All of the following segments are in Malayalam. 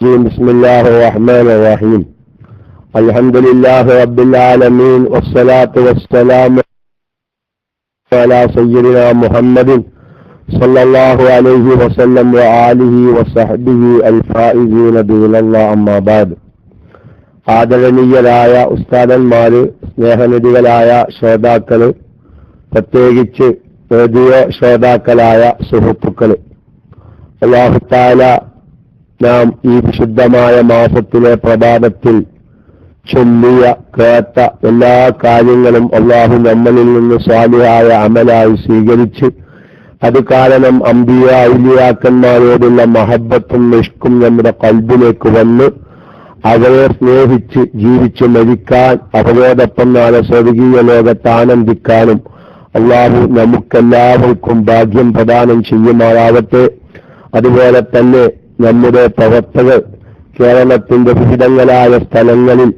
بسم الله الرحمن الرحيم. الحمد لله رب العالمين، والصلاة والسلام على سيدنا محمد صلى الله عليه وسلم وآله وصحبه الفائزين بإذن الله. أما بعد. ആദരണീയരായ ഉസ്താദന്മാര്, സ്നേഹനിധികളായ ശ്രോതാക്കള്, പ്രത്യേകിച്ച് റേഡിയോ ശ്രോതാക്കളായ സുഹൃത്തുക്കള്, അല്ലാഹു തആല നാം ഈ വിശുദ്ധമായ മാസത്തിലെ പ്രഭാതത്തിൽ ചൊല്ലിയ കേട്ട എല്ലാ കാര്യങ്ങളും അല്ലാഹു നമ്മളിൽ നിന്ന് സ്വാലിഹായ അമലായി സ്വീകരിച്ച് അത് കാരണം അംബിയ ഔലിയാക്കന്മാരോടുള്ള മഹബത്തും ഇഷ്കും നമ്മുടെ ഖൽബിലേക്ക് വന്ന് അവരെ സ്നേഹിച്ച് ജീവിച്ച് മരിക്കാൻ, അവരോടൊപ്പം നാളെ സ്വർഗീയ ലോകത്ത് ആനന്ദിക്കാനും അല്ലാഹു നമുക്കെല്ലാവർക്കും ഭാഗ്യം പ്രദാനം ചെയ്യുമാറാവട്ടെ. അതുപോലെ തന്നെ നമ്മുടെ പ്രവർത്തകർ കേരളത്തിന്റെ വിവിധങ്ങളായ സ്ഥലങ്ങളിൽ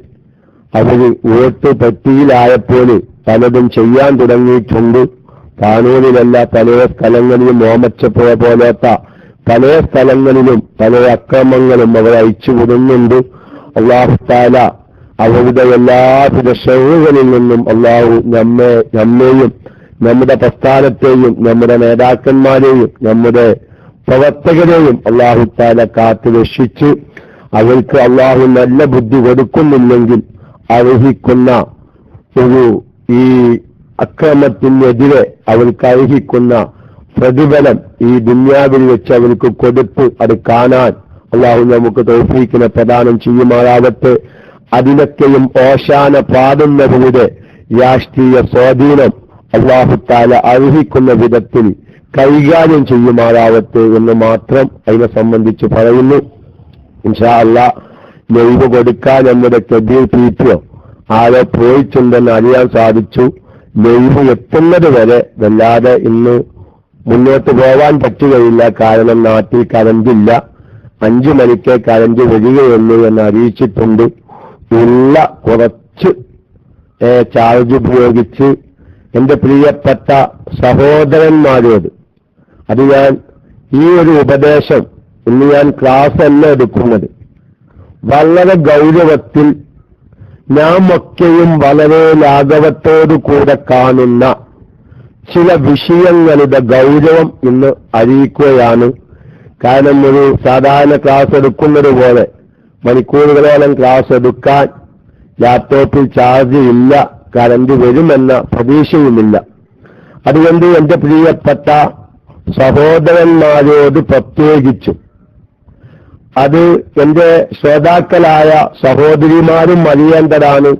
അവർ വോട്ട് പറ്റിയിലായപ്പോൾ പലതും ചെയ്യാൻ തുടങ്ങിയിട്ടുണ്ട്. താനൂരിലല്ല, പല സ്ഥലങ്ങളിലും ഓമച്ചപ്പുഴ പോലത്തെ പല സ്ഥലങ്ങളിലും പല അക്രമങ്ങളും അവർ അയച്ചുവിടുന്നുണ്ട്. അല്ലാഹു തആല അവരുടെ എല്ലാവിധ ഷറുകളിൽ നിന്നും അല്ലാഹു നമ്മെയും നമ്മുടെ പ്രസ്ഥാനത്തെയും നമ്മുടെ നേതാക്കന്മാരെയും നമ്മുടെ പ്രവർത്തകരെയും അല്ലാഹു തആല കാത്തു രക്ഷിച്ച് അവർക്ക് അല്ലാഹു നല്ല ബുദ്ധി കൊടുക്കുന്നില്ലെങ്കിൽ അർഹിക്കുന്ന ഒരു ഈ അക്രമത്തിനെതിരെ അവർക്ക് അർഹിക്കുന്ന പ്രതിഫലം ഈ ദുനിയാവിൽ വെച്ച് അവർക്ക് കൊടുത്ത് അത് കാണാൻ അല്ലാഹു നമുക്ക് തൗഫീഖിനെ പ്രദാനം ചെയ്യുമാറാവട്ടെ. അതിനൊക്കെയും ഓശാന പാടുന്നവരുടെ രാഷ്ട്രീയ സ്വാധീനം അല്ലാഹു തആല അർഹിക്കുന്ന വിധത്തിൽ കൈകാര്യം ചെയ്യുമാറാവട്ടെ എന്ന് മാത്രം അതിനെ സംബന്ധിച്ച് പറയുന്നു. ഇൻഷാ അല്ലാഹ് ലൈവ് കൊടുക്കാൻ നമ്മുടെ കബീർ പീപ്പിയോ ആരോ പോയിട്ടുണ്ടെന്ന് അറിയാൻ സാധിച്ചു. ലൈവ് എത്തുന്നത് വരെ വല്ലാതെ ഇന്ന് മുന്നോട്ട് പോവാൻ പറ്റുകയില്ല. കാരണം നാട്ടിൽ കറണ്ടില്ല. 5 മണിക്ക് കറണ്ട് വരികയുള്ളൂ എന്ന് അറിയിച്ചിട്ടുണ്ട്. ഉള്ള കുറച്ച് ചാർജ് ഉപയോഗിച്ച് എന്റെ പ്രിയപ്പെട്ട സഹോദരന്മാരോട് അത് ഞാൻ ഈ ഒരു ഉപദേശം ഇന്ന് ഞാൻ ക്ലാസ് അല്ല എടുക്കുന്നത്, വളരെ ഗൗരവത്തിൽ നാം ഒക്കെയും വളരെ ലാഘവത്തോടു കൂടെ കാണുന്ന ചില വിഷയങ്ങളുടെ ഗൗരവം ഇന്ന് അറിയിക്കുകയാണ്. കാരണം ഒരു സാധാരണ ക്ലാസ് എടുക്കുന്നത് പോലെ മണിക്കൂറുകളോളം ക്ലാസ് എടുക്കാൻ ലാപ്ടോപ്പിൽ ചാർജ് ഇല്ല, കറണ്ട് വരുമെന്ന പ്രതീക്ഷയുമില്ല. അതുകൊണ്ട് എന്റെ പ്രിയപ്പെട്ട സഹോദരന്മാരോട് പ്രത്യേകിച്ചും അത് എന്റെ ശ്രോതാക്കളായ സഹോദരിമാരും അറിയേണ്ടതാണ്.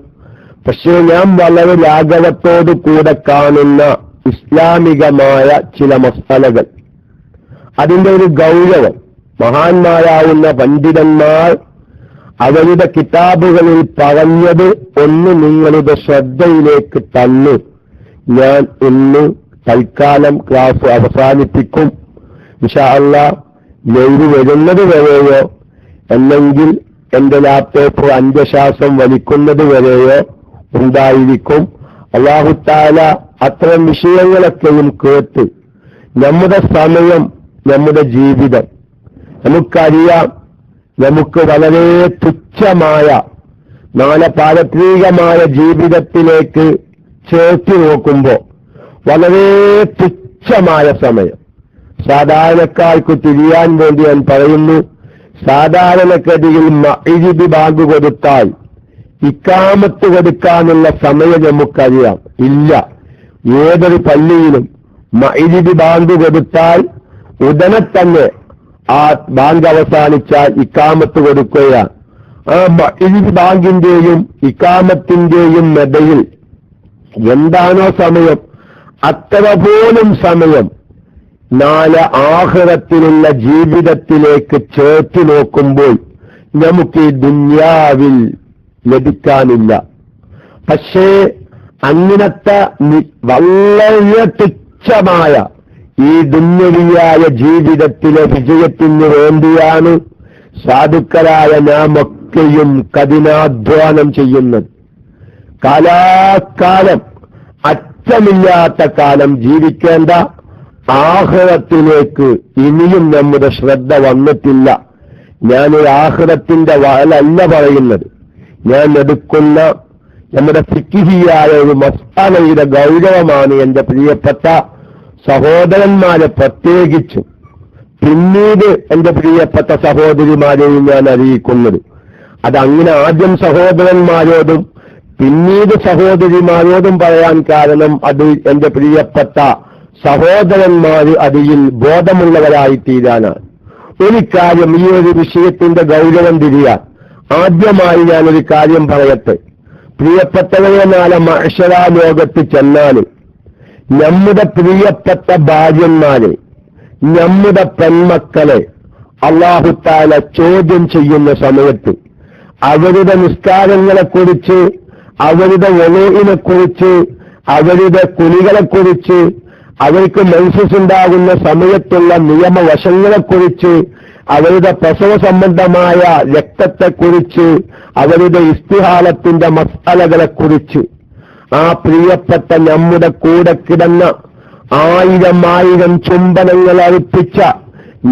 പക്ഷേ ഞാൻ വളരെ ലാഘവത്തോടു കൂടെ കാണുന്ന ഇസ്ലാമികമായ ചില മസലകൾ, അതിന്റെ ഒരു ഗൗരവം മഹാന്മാരാവുന്ന പണ്ഡിതന്മാർ അവരുടെ കിതാബുകളിൽ പറഞ്ഞത് ഒന്ന് നിങ്ങളുടെ ശ്രദ്ധയിലേക്ക് തന്നു ഞാൻ ഇന്ന് തൽക്കാലം ക്ലാസ് അവസാനിപ്പിക്കും. ഇൻഷാ അല്ലാഹ് ലൈവ് വരുന്നത് വരെയോ അല്ലെങ്കിൽ എന്റെ ലാപ്ടോപ്പ് അന്ത്യശ്വാസം വലിക്കുന്നത് വരെയോ ഉണ്ടായിരിക്കും. അല്ലാഹു തആല അത്തരം വിഷയങ്ങളൊക്കെയും കേട്ട് നമ്മുടെ സമയം, നമ്മുടെ ജീവിതം നമുക്കറിയാം, നമുക്ക് വളരെ തുച്ഛമായ നാളെ പാരത്രികമായ ജീവിതത്തിലേക്ക് ചേർത്തി നോക്കുമ്പോൾ വളരെ തുച്ഛമായ സമയം. സാധാരണക്കാർക്ക് തിരിയാൻ വേണ്ടി ഞാൻ പറയുന്നു, സാധാരണഗതിയിൽ മഗ്‌രിബ് ബാങ്ക് കൊടുത്താൽ ഇഖാമത്ത് കൊടുക്കാനുള്ള സമയം നമുക്കറിയാം. ഇല്ല, ഏതൊരു പള്ളിയിലും മഗ്‌രിബ് ബാങ്ക് കൊടുത്താൽ ഉടനെ തന്നെ ആ ബാങ്ക് അവസാനിച്ചാൽ ഇഖാമത്ത് കൊടുക്കുകയാണ്. ആ മഗ്‌രിബ് ബാങ്കിന്റെയും ഇഖാമത്തിന്റെയും ഇടയിൽ എന്താണോ സമയം, അത്ര പോലും സമയം നാളെ ആഖിറത്തിലുള്ള ജീവിതത്തിലേക്ക് ചേർത്ത് നോക്കുമ്പോൾ നമുക്ക് ഈ ദുനിയാവിൽ ലഭിക്കാനില്ല. പക്ഷേ അങ്ങനത്തെ വളരെ തുച്ഛമായ ഈ ദുന്യവിയായ ജീവിതത്തിലെ വിജയത്തിന് വേണ്ടിയാണ് സാധുക്കളായ നാം ഒക്കെയും കഠിനാധ്വാനം ചെയ്യുന്നത്. കാലാകാലം അറ്റമില്ലാത്ത കാലം ജീവിക്കേണ്ട ആഖിറത്തിലേക്ക് ഇനിയും നമ്മുടെ ശ്രദ്ധ വന്നിട്ടില്ല. ഞാനൊരു ആഖിറത്തിന്റെ വാലല്ല പറയുന്നത്. ഞാൻ എടുക്കുന്ന നമ്മുടെ ഫിഖ്ഹിയായ ഒരു മസ്അലയുടെ ഗൗരവമാണ് എന്റെ പ്രിയപ്പെട്ട സഹോദരന്മാരെ പ്രത്യേകിച്ചും പിന്നീട് എന്റെ പ്രിയപ്പെട്ട സഹോദരിമാരെയും ഞാൻ അറിയിക്കുന്നത്. അതങ്ങനെ ആദ്യം സഹോദരന്മാരോടും പിന്നീട് സഹോദരിമാരോടും പറയാൻ കാരണം അത് എന്റെ പ്രിയപ്പെട്ട സഹോദരന്മാര് അതിൽ ബോധമുള്ളവരായി തീരാനാണ്. ഒരു കാര്യം, ഈ ഒരു വിഷയത്തിന്റെ ഗൗരവം തിരിയാൻ ആദ്യമായി ഞാനൊരു കാര്യം പറയട്ടെ. പ്രിയപ്പെട്ടവരെ, നാളെ മഅ്ശറ ലോകത്ത് ചെന്നാല് നമ്മുടെ പ്രിയപ്പെട്ട ഭാര്യന്മാരെ, നമ്മുടെ പെൺമക്കളെ അല്ലാഹു തആല ചോദ്യം ചെയ്യുന്ന സമയത്ത് അവരുടെ നിസ്കാരങ്ങളെക്കുറിച്ച്, അവരുടെ വളുഇനെക്കുറിച്ച്, അവരുടെ കുളികളെക്കുറിച്ച്, അവർക്ക് മെൻസസുണ്ടാകുന്ന സമയത്തുള്ള നിയമവശങ്ങളെക്കുറിച്ച്, അവരുടെ പ്രസവ സംബന്ധമായ രക്തത്തെക്കുറിച്ച്, അവരുടെ ഇസ്തിഹാലത്തിന്റെ മസ്അലകളെക്കുറിച്ച് ആ പ്രിയപ്പെട്ട നമ്മുടെ കൂടെ കിടന്ന 1000 ചുംബനങ്ങൾ അർപ്പിച്ച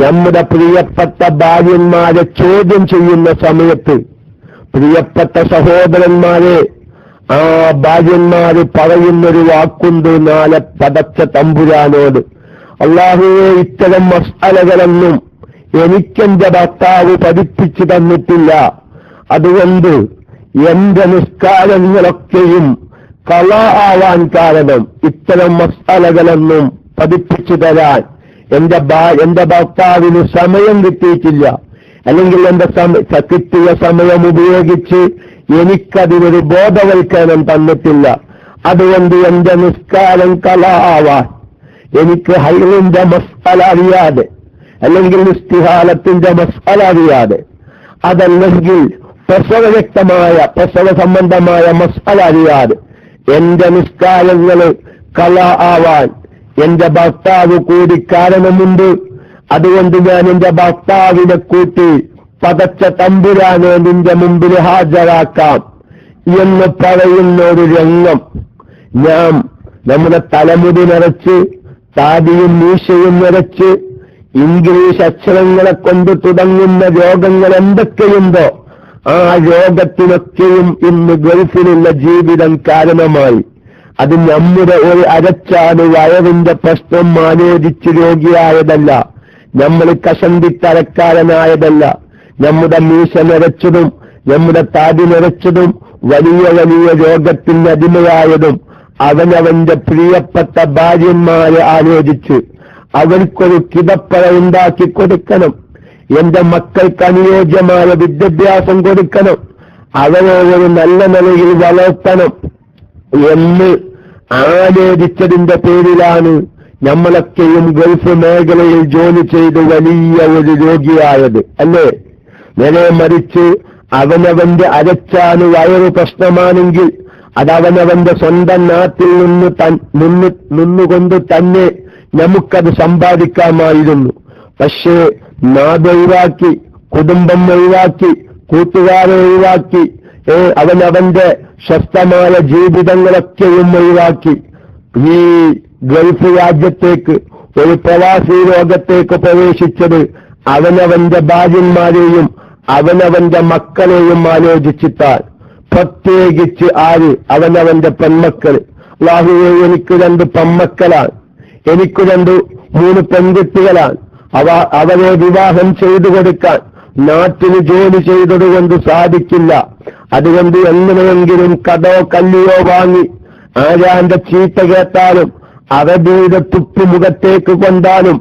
നമ്മുടെ പ്രിയപ്പെട്ട ഭാര്യന്മാരെ ചോദ്യം ചെയ്യുന്ന സമയത്ത് പ്രിയപ്പെട്ട സഹോദരന്മാരെ, ആ ഭാര്യന്മാര് പറയുന്നൊരു വാക്കുണ്ട് നാളെ പടച്ച തമ്പുരാനോട്, അല്ലാഹുവേ, ഇത്തരം മസ്അലകളൊന്നും എനിക്കെന്റെ ഭർത്താവ് പഠിപ്പിച്ചു തന്നിട്ടില്ല. അതുകൊണ്ട് എന്റെ നിസ്കാരങ്ങളൊക്കെയും ഖളാ ആവാൻ കാരണം ഇത്തരം മസ്അലകളൊന്നും പഠിപ്പിച്ചു തരാൻ എന്റെ ഭർത്താവിന് സമയം കിട്ടിയിട്ടില്ല, അല്ലെങ്കിൽ എന്റെ കിട്ടിയ സമയം ഉപയോഗിച്ച് എനിക്കതിനൊരു ബോധവൽക്കരണം തന്നിട്ടില്ല. അതുകൊണ്ട് എന്റെ നിസ്കാരം ഖളാ ആവാൻ എനിക്ക് ഹൈറിന്റെ മസ്അല അറിയാതെ, അല്ലെങ്കിൽ ഇസ്തിഹാലത്തിന്റെ മസ്അല അറിയാതെ, അതല്ലെങ്കിൽ പ്രസവ സംബന്ധമായ മസ്അല അറിയാതെ എന്റെ നിസ്കാരങ്ങള് ഖളാ ആവാൻ എന്റെ ഭർത്താവ് കൂടി കാരണമുണ്ട്. അതുകൊണ്ട് ഞാൻ എന്റെ ഭർത്താവിനെ കൂട്ടി പടച്ച തമ്പുരാനെ നിന്റെ മുമ്പിൽ ഹാജരാക്കാം എന്ന് പറയുന്ന ഒരു രംഗം ഞാൻ നമ്മുടെ തലമുടി നിറച്ച്, താടിയും മീശയും നിറച്ച്, ഇംഗ്ലീഷ് അക്ഷരങ്ങളെ കൊണ്ട് തുടങ്ങുന്ന രോഗങ്ങൾ എന്തൊക്കെയുണ്ടോ ആ രോഗത്തിനൊക്കെയും ഇന്ന് ഗൾഫിലുള്ള ജീവിതം കാരണമായി. അത് നമ്മുടെ ഒരു അരച്ചാണ് വയറിന്റെ പ്രശ്നം ആലോചിച്ച് രോഗിയായതല്ല, നമ്മൾ കഷണ്ടിത്തരക്കാരനായതല്ല. നമ്മുടെ മീശ നിറച്ചതും നമ്മുടെ താടി നിറച്ചതും വലിയ വലിയ രോഗത്തിന് അടിമയായതും അവനവന്റെ പ്രിയപ്പെട്ട ഭാര്യന്മാരെ ആലോചിച്ച് അവർക്കൊരു കിടപ്പറ ഉണ്ടാക്കി കൊടുക്കണം, എന്റെ മക്കൾക്ക് അനുയോജ്യമായ വിദ്യാഭ്യാസം കൊടുക്കണം, അവരെ ഒരു നല്ല നിലയിൽ വളർത്തണം എന്ന് ആലോചിച്ചതിന്റെ പേരിലാണ് നമ്മളൊക്കെയും ഗൾഫ് മേഖലയിൽ ജോലി ചെയ്ത് വലിയ ഒരു രോഗിയായത്, അല്ലേ? നേരെ മറിച്ച് അവനവന്റെ അരച്ചാന് വയറ് പ്രശ്നമാണെങ്കിൽ അതവനവന്റെ സ്വന്തം നാട്ടിൽ നിന്നുകൊണ്ട് തന്നെ നമുക്കത് സമ്പാദിക്കാമായിരുന്നു. പക്ഷേ നാട് ഒഴിവാക്കി, കുടുംബം ഒഴിവാക്കി, കൂട്ടുകാരെ ഒഴിവാക്കി, അവനവന്റെ സ്വസ്ഥമായ ജീവിതങ്ങളൊക്കെയും ഒഴിവാക്കി ഈ ഗൾഫ് രാജ്യത്തേക്ക്, ഒരു പ്രവാസി ലോകത്തേക്ക് പ്രവേശിച്ചത് അവനവന്റെ ഭാര്യന്മാരെയും അവനവന്റെ മക്കളെയും ആലോചിച്ചിട്ടാൽ. പ്രത്യേകിച്ച് ആര്? അവനവന്റെ പെൺമക്കള്. അല്ലാഹുവേ, എനിക്ക് 2 പെൺമക്കളാണ്, എനിക്ക് 3 പെൺകുട്ടികളാണ്. അവരെ വിവാഹം ചെയ്തു കൊടുക്കാൻ നാട്ടിന് ജോലി ചെയ്തതുകൊണ്ട് സാധിക്കില്ല. അതുകൊണ്ട് എങ്ങനെയെങ്കിലും കടോ കല്ലിയോ വാങ്ങി ആരാന്റെ ചീത്ത കേട്ടാലും അറബിയുടെ തുപ്പു മുഖത്തേക്ക് കൊണ്ടാലും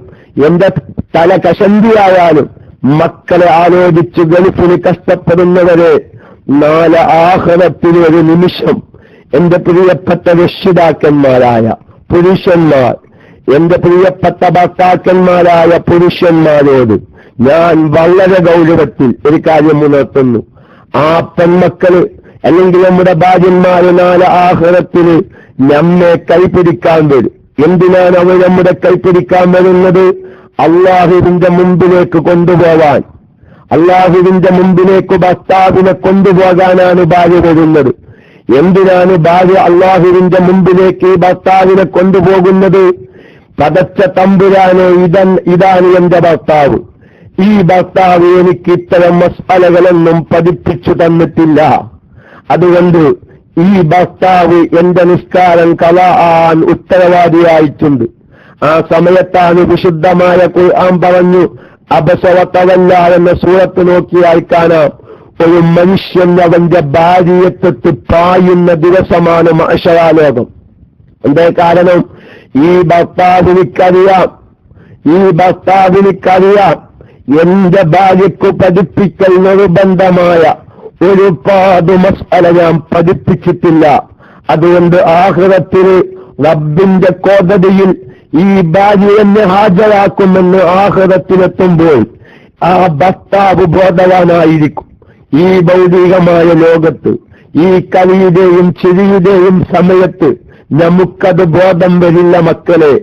എന്റെ തല കഷന്തിയായാലും മക്കളെ ആലോചിച്ച് ഗൾഫിന് കഷ്ടപ്പെടുന്നവരെ നാളെ ആഖിറത്തിലെ ഒരു നിമിഷം എന്റെ പ്രിയപ്പെട്ട രക്ഷിതാക്കന്മാരായ പുരുഷന്മാർ, എന്റെ പ്രിയപ്പെട്ട ഭർത്താക്കന്മാരായ പുരുഷന്മാരോട് ഞാൻ വളരെ ഗൗരവത്തിൽ ഒരു കാര്യം ഉണർത്തുന്നു. ആ പെൺമക്കള് അല്ലെങ്കിൽ നമ്മുടെ ഭാര്യന്മാര് നാളെ ആഖിറത്തിന് നമ്മെ കൈപിടിക്കാൻ വരും. എന്തിനാണ് അവർ നമ്മുടെ കൈപിടിക്കാൻ വരുന്നത്? അള്ളാഹുവിന്റെ മുമ്പിലേക്ക് കൊണ്ടുപോവാൻ. അള്ളാഹുവിന്റെ മുമ്പിലേക്ക് ഭർത്താവിനെ കൊണ്ടുപോകാനാണ് ഭാര്യ വരുന്നത്. എന്തിനാണ് ഭാര്യ അള്ളാഹുവിന്റെ മുമ്പിലേക്ക് ഭർത്താവിനെ കൊണ്ടുപോകുന്നത്? പടച്ച തമ്പുരാനെ, ഇതാണ് എന്റെ ഭർത്താവ്, ഈ ഭർത്താവ് എനിക്ക് ഇത്തരം മസ്അലകളൊന്നും പഠിപ്പിച്ചു തന്നിട്ടില്ല. അതുകൊണ്ട് ഈ ഭർത്താവ് എന്റെ നിസ്കാരം കളാൻ ഉത്തരവാദിയായിട്ടുണ്ട്. ആ സമയത്താണ് വിശുദ്ധമായ ഖുർആൻ പറഞ്ഞു, അബസവതവല്ല എന്ന സൂറത്ത് നോക്കിയാൽ കാണാം, ഒരു മനുഷ്യൻ അവന്റെ ഭാര്യയെത്തൊട്ട് പായുന്ന ദിവസമാണ് മഅ്ശറാലോകം. എന്തേ കാരണം? ഈ ഭർത്താവിനിക്കറിയാം എന്റെ ഭാര്യയ്ക്ക് പഠിപ്പിക്കൽ നിർബന്ധമായ ഒരുപാട് മസ്അല ഞാൻ പഠിപ്പിച്ചിട്ടില്ല. അതുകൊണ്ട് ആഖിറത്തിൽ റബ്ബിന്റെ കോടതിയിൽ ഈ ഭാര്യ എന്നെ ഹാജരാക്കുമെന്ന് ആഖിറത്തിലെത്തുമ്പോൾ ആ ഭർത്താവ് ബോധവാനായിരിക്കും. ഈ ഭൗതികമായ ലോകത്ത്, ഈ കളിയുടെയും ചിരിയുടെയും സമയത്ത് നമുക്കത് ബോധം വരില്ല മക്കളെ.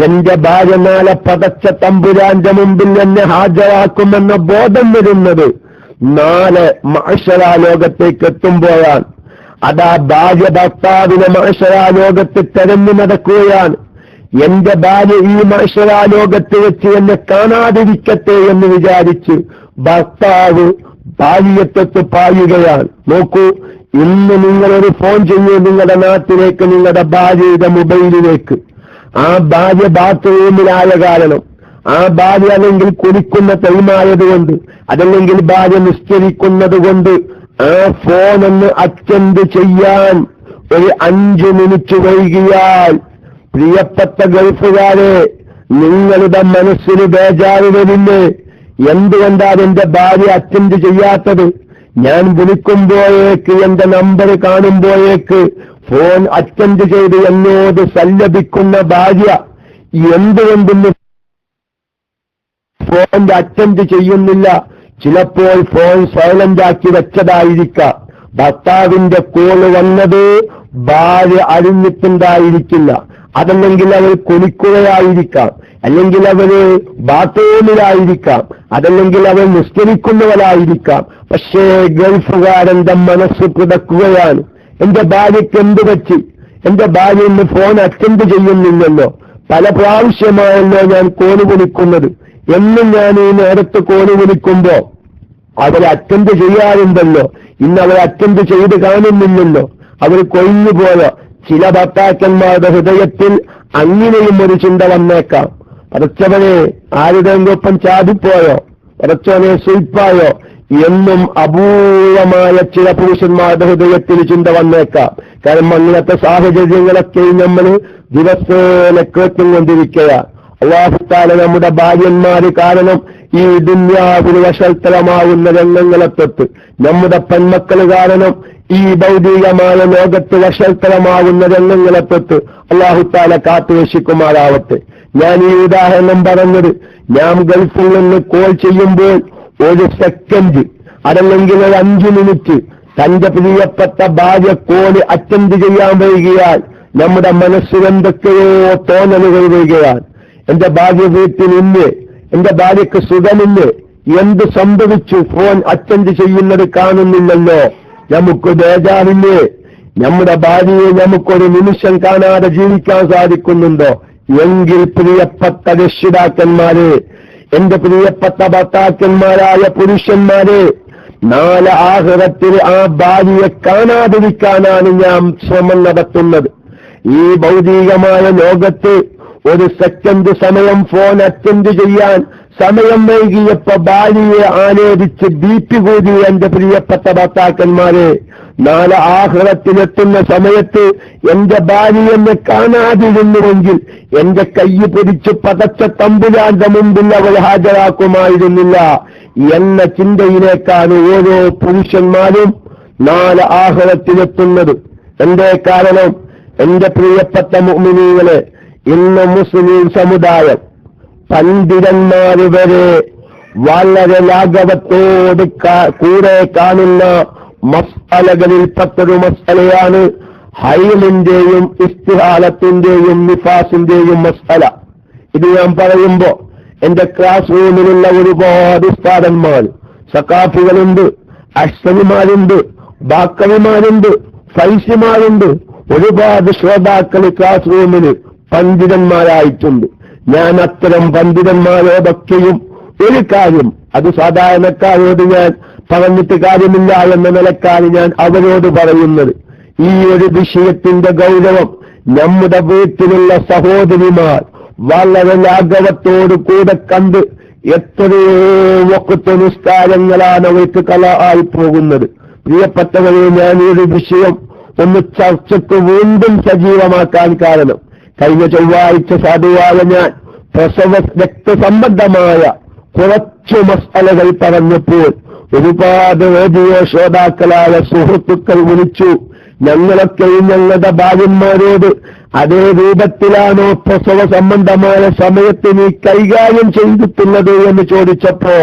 എന്റെ ഭാര്യ നാളെ പടച്ച തമ്പുരാന്റെ മുമ്പിൽ എന്നെ ഹാജരാക്കുമെന്ന ബോധം വരുന്നത് നാളെ മഅ്ശറാ ലോകത്തേക്ക് എത്തുമ്പോഴാണ്. അതാ ഭാര്യ ഭർത്താവിനെ മഅ്ശറാ ലോകത്ത് തെരഞ്ഞു നടക്കുകയാണ്. എന്റെ ഭാര്യ ഈ മഅ്ശറാ ലോകത്ത് വെച്ച് എന്നെ കാണാതിരിക്കട്ടെ എന്ന് വിചാരിച്ച് ഭർത്താവ് ഭാര്യത്തൊട്ട് പായുകയാണ്. നോക്കൂ, ഇന്ന് നിങ്ങളൊരു ഫോൺ ചെയ്യൂ നിങ്ങളുടെ നാട്ടിലേക്ക്, നിങ്ങളുടെ ഭാര്യയുടെ മൊബൈലിലേക്ക്. ആ ഭാര്യ ബാത്റൂമിലായ കാരണം, ആ ഭാര്യ അല്ലെങ്കിൽ കുളിക്കുന്ന ടൈമായതുകൊണ്ട്, അതല്ലെങ്കിൽ ഭാര്യ നിസ്കരിക്കുന്നത് കൊണ്ട് ആ ഫോണൊന്ന് അറ്റൻഡ് ചെയ്യാൻ ഒരു 5 മിനിറ്റ് വൈകിയാൽ, പ്രിയപ്പെട്ട ഗൾഫുകാരെ, നിങ്ങളുടെ മനസ്സിൽ ബേജാറ് വരില്ലേ? എന്തുകൊണ്ടാണ് എന്റെ ഭാര്യ അറ്റൻഡ് ചെയ്യാത്തത്? ഞാൻ വിളിക്കുമ്പോഴേക്ക്, എന്റെ നമ്പർ കാണുമ്പോഴേക്ക് ഫോൺ അറ്റൻഡ് ചെയ്ത് എന്നോട് സല്ലപിക്കുന്ന ഭാര്യ എന്തുകൊണ്ടെന്ന് ഫോൺ അറ്റൻഡ് ചെയ്യുന്നില്ല? ചിലപ്പോൾ ഫോൺ സൈലന്റ് ആക്കി വെച്ചതായിരിക്കാം. ഭർത്താവിന്റെ കോള് വന്നത് ഭാര്യ അറിഞ്ഞിട്ടുണ്ടായിരിക്കില്ല. അതല്ലെങ്കിൽ അവൾ കുളിക്കുകയായിരിക്കാം, അല്ലെങ്കിൽ അവര് ബാത്റൂമിലായിരിക്കാം, അതല്ലെങ്കിൽ അവൾ നിസ്കരിക്കുന്നവരായിരിക്കാം. പക്ഷേ ഗൾഫുകാരന്റെ മനസ്സ് പിടക്കുകയാണ്, എന്റെ ഭാര്യയ്ക്ക് എന്ത് പറ്റി? എന്റെ ഭാര്യ ഇന്ന് ഫോൺ അറ്റൻഡ് ചെയ്യുന്നില്ലല്ലോ, പല പ്രാവശ്യമായല്ലോ ഞാൻ കോല് വിളിക്കുന്നത്, എന്നും ഞാൻ ഈ നേരത്ത് കോല് വിളിക്കുമ്പോ അവർ അറ്റൻഡ് ചെയ്യാറുണ്ടല്ലോ, ഇന്ന് അവർ അറ്റൻഡ് ചെയ്ത് കാണുന്നില്ലല്ലോ, അവർ കൊഴിഞ്ഞു പോയോ? ചില ഭർത്താക്കന്മാരുടെ ഹൃദയത്തിൽ അങ്ങനെയും ഒരു ചിന്ത വന്നേക്കാം. പടച്ചവനെ ആരുടെയൊപ്പം ചാടിപ്പോയോ, പടച്ചവനെ സ്വീപ്പായോ എന്നും അപൂർവമായ ചില പുരുഷന്മാരുടെ ഹൃദയത്തിൽ ചിന്ത വന്നേക്കാം. കാരണം അങ്ങനത്തെ സാഹചര്യങ്ങളൊക്കെ നമ്മൾ ദിവസേന കേട്ടുകൊണ്ടിരിക്കുകയാണ്. അല്ലാഹു തആല നമ്മുടെ ഭാര്യന്മാര് കാരണം ഈ ദുനിയാവിൽ വശൽത്തരമാവുന്ന രംഗങ്ങളെ തൊട്ട്, നമ്മുടെ പെൺമക്കൾ കാരണം ഈ ഭൗതികമായ ലോകത്ത് വശൽത്തരമാവുന്ന രംഗങ്ങളെ തൊട്ട് അല്ലാഹു തആല കാത്തുരക്ഷിക്കുമാറാവട്ടെ. ഞാൻ ഈ ഉദാഹരണം പറഞ്ഞത്, ഞാൻ ഗൾഫിൽ നിന്ന് കോൾ ചെയ്യുമ്പോൾ ഒരു സെക്കൻഡ് അതല്ലെങ്കിൽ ഒരു 5 മിനിറ്റ് തന്റെ പ്രിയപ്പെട്ട ഭാര്യ കോള് അറ്റൻഡ് ചെയ്യാൻ വൈകിയാൽ നമ്മുടെ മനസ്സിൽ എന്തൊക്കെയോ തോന്നലുകൾ വരികയാണ്. എന്റെ ഭാര്യ വീട്ടിലില്ലേ, എന്റെ ഭാര്യയ്ക്ക് സുഖമില്ലേ, എന്ത് സംഭവിച്ചു, ഫോൺ അറ്റൻഡ് ചെയ്യുന്നത് കാണുന്നില്ലല്ലോ, നമുക്ക് ബേജാറില്ലേ? നമ്മുടെ ഭാര്യയെ നമുക്കൊരു നിമിഷം കാണാതെ ജീവിക്കാൻ സാധിക്കുന്നുണ്ടോ? എങ്കിൽ പ്രിയപ്പെട്ട രക്ഷിതാക്കന്മാരെ, എന്റെ പ്രിയപ്പെട്ട ഭർത്താക്കന്മാരായ പുരുഷന്മാരെ, നാളെ ആഖിറത്തിൽ ആ ഭാര്യയെ കാണാതിരിക്കാനാണ് ഞാൻ ശ്രമം നടത്തുന്നത്. ഈ ഭൗതികമായ ലോകത്ത് ഒരു സെക്കൻഡ് സമയം ഫോൺ അറ്റൻഡ് ചെയ്യാൻ സമയം വൈകിയപ്പോ ഭാര്യയെ ആലോചിച്ച് ബീപ്പി കൂടി എന്റെ പ്രിയപ്പെട്ട ഭർത്താക്കന്മാരെ, നാളെ ആഖിറത്തിലെത്തുന്ന സമയത്ത് എന്റെ ഭാര്യ എന്നെ കാണാതിരുന്നുവെങ്കിൽ എന്റെ കൈ പിടിച്ച് പതച്ച തമ്പുരാന്റെ മുമ്പിൽ അവൾ ഹാജരാക്കുമായിരുന്നില്ല എന്ന ചിന്തയിലേക്കാണ് ഓരോ പുരുഷന്മാരും നാളെ ആഖിറത്തിലെത്തുന്നത്. എന്റെ കാരണം, എന്റെ പ്രിയപ്പെട്ട മുഅ്മിനീങ്ങളെ, ഇന്ന് മുസ്ലിം സമുദായം പണ്ഡിതന്മാര് വരെ വളരെ ലാഘവത്തോട് കൂടെ കാണുന്ന മസ്അലകളിൽപ്പെട്ടൊരു മസ്അലയാണ് ഹൈലിന്റെയും ഇസ്തിഹാലത്തിന്റെയും നിഫാസിന്റെയും മസ്അല. ഇത് ഞാൻ പറയുമ്പോ എന്റെ ക്ലാസ് റൂമിലുള്ള ഒരുപാട് ഉസ്താദന്മാർ, സഖാഫികളുണ്ട്, അഹ്സനിമാരുണ്ട്, ബാക്കവിമാരുണ്ട്, ഫൈസിമാരുണ്ട്, ഒരുപാട് ശ്രോതാക്കൾ ക്ലാസ് റൂമിൽ പണ്ഡിതന്മാരായിട്ടുണ്ട്. ഞാൻ അത്തരം പണ്ഡിതന്മാരോടൊക്കെയും ഒരു കാര്യം, അത് സാധാരണക്കാരോട് ഞാൻ പറഞ്ഞിട്ട് കാര്യമില്ല എന്ന നിലക്കാണ് ഞാൻ അവരോട് പറയുന്നത്. ഈ ഒരു വിഷയത്തിന്റെ ഗൗരവം നമ്മുടെ വീട്ടിലുള്ള സഹോദരിമാർ വളരെ ലാഘവത്തോടു കൂടെ കണ്ട് എത്രയോ വഖ്ത് നിസ്കാരങ്ങളാണ് അവർക്ക് ആയി പോകുന്നത്. പ്രിയപ്പെട്ടവരെ, ഞാൻ ഈ ഒരു വിഷയം ഒന്ന് ചർച്ചയ്ക്ക് വീണ്ടും സജീവമാക്കാൻ കാരണം, കഴിഞ്ഞ ചൊവ്വാഴ്ച സാധുവായ ഞാൻ രക്തസംബന്ധമായ കുറച്ചു മസലകൾ പറഞ്ഞപ്പോൾ ഒരുപാട് റേഡിയോ ശ്രോതാക്കളായ സുഹൃത്തുക്കൾ വിളിച്ചു. ഞങ്ങളൊക്കെയും ഞങ്ങളുടെ ഭാര്യന്മാരോട് അതേ രൂപത്തിലാണോ പ്രസവ സംബന്ധമായ സമയത്ത് നീ കൈകാര്യം ചെയ്തിട്ടുള്ളത് എന്ന് ചോദിച്ചപ്പോ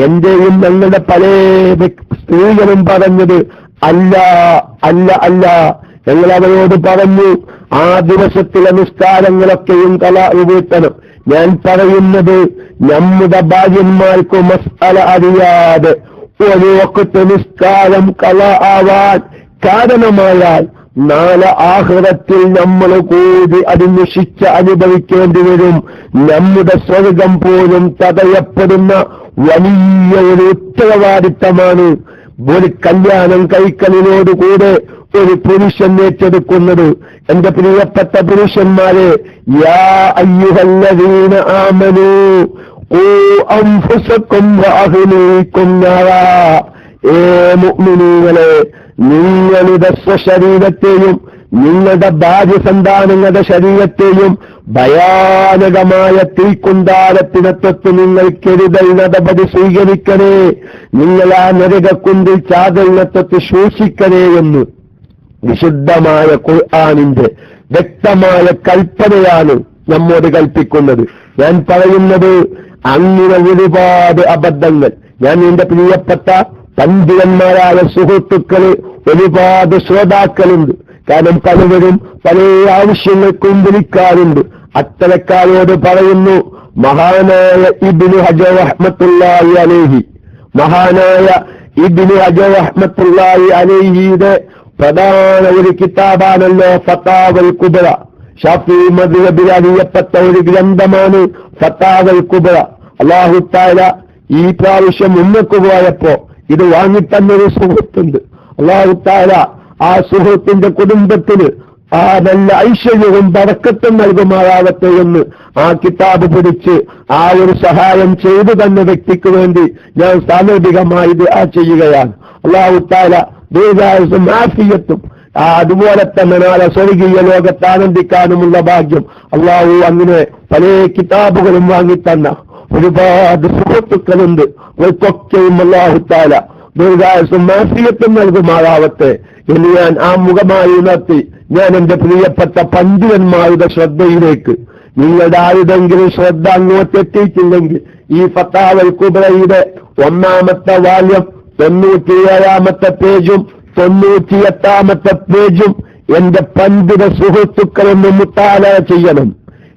എന്റെയും ഞങ്ങളുടെ പല സ്ത്രീകളും പറഞ്ഞത് അല്ല അല്ല അല്ല. ഞങ്ങൾ അവരോട് പറഞ്ഞു, ആ ദിവസത്തിലെ നിസ്കാരങ്ങളൊക്കെയും വീട്ടണം. ഞാൻ പറയുന്നത്, നമ്മുടെ ഭാര്യന്മാർക്ക് മസ്അല അറിയാതെ ഒരു വഖ്ത് നിസ്കാരം ആവാൻ കാരണമായാൽ നാളെ ആഖിറത്തിൽ നമ്മൾ കൂടി അതിന് ശിക്ഷ അനുഭവിക്കേണ്ടി വരും. നമ്മുടെ സ്വർഗം പോലും തടയപ്പെടുന്ന വലിയ ഒരു ഉത്തരവാദിത്തമാണ് ഒരു കല്യാണം കഴിക്കലിനോടുകൂടെ ഒരു പുരുഷൻ ഏറ്റെടുക്കുന്നത്. എന്റെ പ്രിയപ്പെട്ട പുരുഷന്മാരെ, യാ അയ്യുഹല്ലദീന ആമനൂ ഖൂ അൻഫുസകും വഅഹ്ലീകും നാറാ. മുഅ്മിനീങ്ങളെ, നിങ്ങളുടെ സ്വശരീരത്തെയും നിങ്ങളുടെ ഭാര്യ സന്താനങ്ങളുടെ ശരീരത്തെയും ഭയാനകമായ തീക്കുണ്ടാരത്തിനെ തൊട്ട് നിങ്ങൾ കരുതൽ നടപടി സ്വീകരിക്കണേ. നിങ്ങൾ ആ നരകക്കുണ്ടിൽ ചാതലിനെ തൊട്ട് സൂക്ഷിക്കണേ എന്ന് വിശുദ്ധമായ ഖുർആനിന്റെ വ്യക്തമായ കൽപ്പനയാണ് നമ്മോട് കൽപ്പിക്കുന്നത്. ഞാൻ പറയുന്നത്, അങ്ങനെ ഒരുപാട് അബദ്ധങ്ങൾ ഞാൻ എന്റെ പ്രിയപ്പെട്ട പണ്ഡിതന്മാരായ സുഹൃത്തുക്കള് ഒരുപാട് ശ്രോതാക്കളുണ്ട്. കാരണം പലവരും പല ആവശ്യങ്ങൾക്കും വിളിക്കാറുണ്ട്. അത്തരക്കാരോട് പറയുന്നു, മഹാനായ ഇബ്നു ഹജർ റഹ്മത്തുള്ളാഹി അലൈഹി, മഹാനായ ഇബ്നു ഹജർ റഹ്മത്തുള്ളാഹി അലൈഹിയുടെ പ്രധാന ഒരു കിതാബാണല്ലോ ഫതാവൽ കുബ്ര. ശാഫിഈ മദ്ഹബിൽ അറിയപ്പെട്ട ഒരു ഗ്രന്ഥമാണ് ഫതാവൽ കുബ്ര. അല്ലാഹു തആല ഈ പ്രാവശ്യം മുന്നോട്ട് പോയപ്പോ ഇത് വാങ്ങിത്തന്നൊരു സുഹൃത്തുണ്ട്. അല്ലാഹു തആല ആ സുഹൃത്തിന്റെ കുടുംബത്തിന് ആ നല്ല ഐശ്വര്യവും ബറക്കത്തും നൽകുമാറാവട്ടെ എന്ന് ആ കിതാബ് പിടിച്ച് ആ ഒരു സഹായം ചെയ്തു തന്ന വ്യക്തിക്ക് വേണ്ടി ഞാൻ സാമൂഹികമായി ദുആ ചെയ്യുകയാണ്. അല്ലാഹു തആല ദീർഘായുസ്സും ആഫിയത്തും അതുപോലെ തന്നെ നാളെ സ്വർഗീയ ലോകത്ത് ആനന്ദിക്കാനുമുള്ള ഭാഗ്യം അല്ലാഹു അങ്ങനെ പല കിതാബുകളും വാങ്ങിത്തന്ന ഒരുപാട് സുഹൃത്തുക്കളുണ്ട്. അവർക്കൊക്കെയും അല്ലാഹു തആല ദീർഘായുസ്സും ആഫിയത്തും നൽകുമാറാവട്ടെ എന്ന് ഞാൻ ആ മുഖമായി ഉണർത്തി ഞാൻ എന്റെ പ്രിയപ്പെട്ട പണ്ഡിതന്മാരുടെ ശ്രദ്ധയിലേക്ക്, നിങ്ങളുടെ ആരുടെങ്കിലും ശ്രദ്ധ അങ്ങോട്ടെത്തിയിട്ടില്ലെങ്കിൽ ഈ ഫതാവൽ കുബ്രയുടെ 1-ാമത്തെ വാല്യം 97-ാമത്തെ പേജും 98-ാമത്തെ പേജും എന്റെ പണ്ഡിത സുഹൃത്തുക്കളൊന്ന് മുത്താല ചെയ്യണം.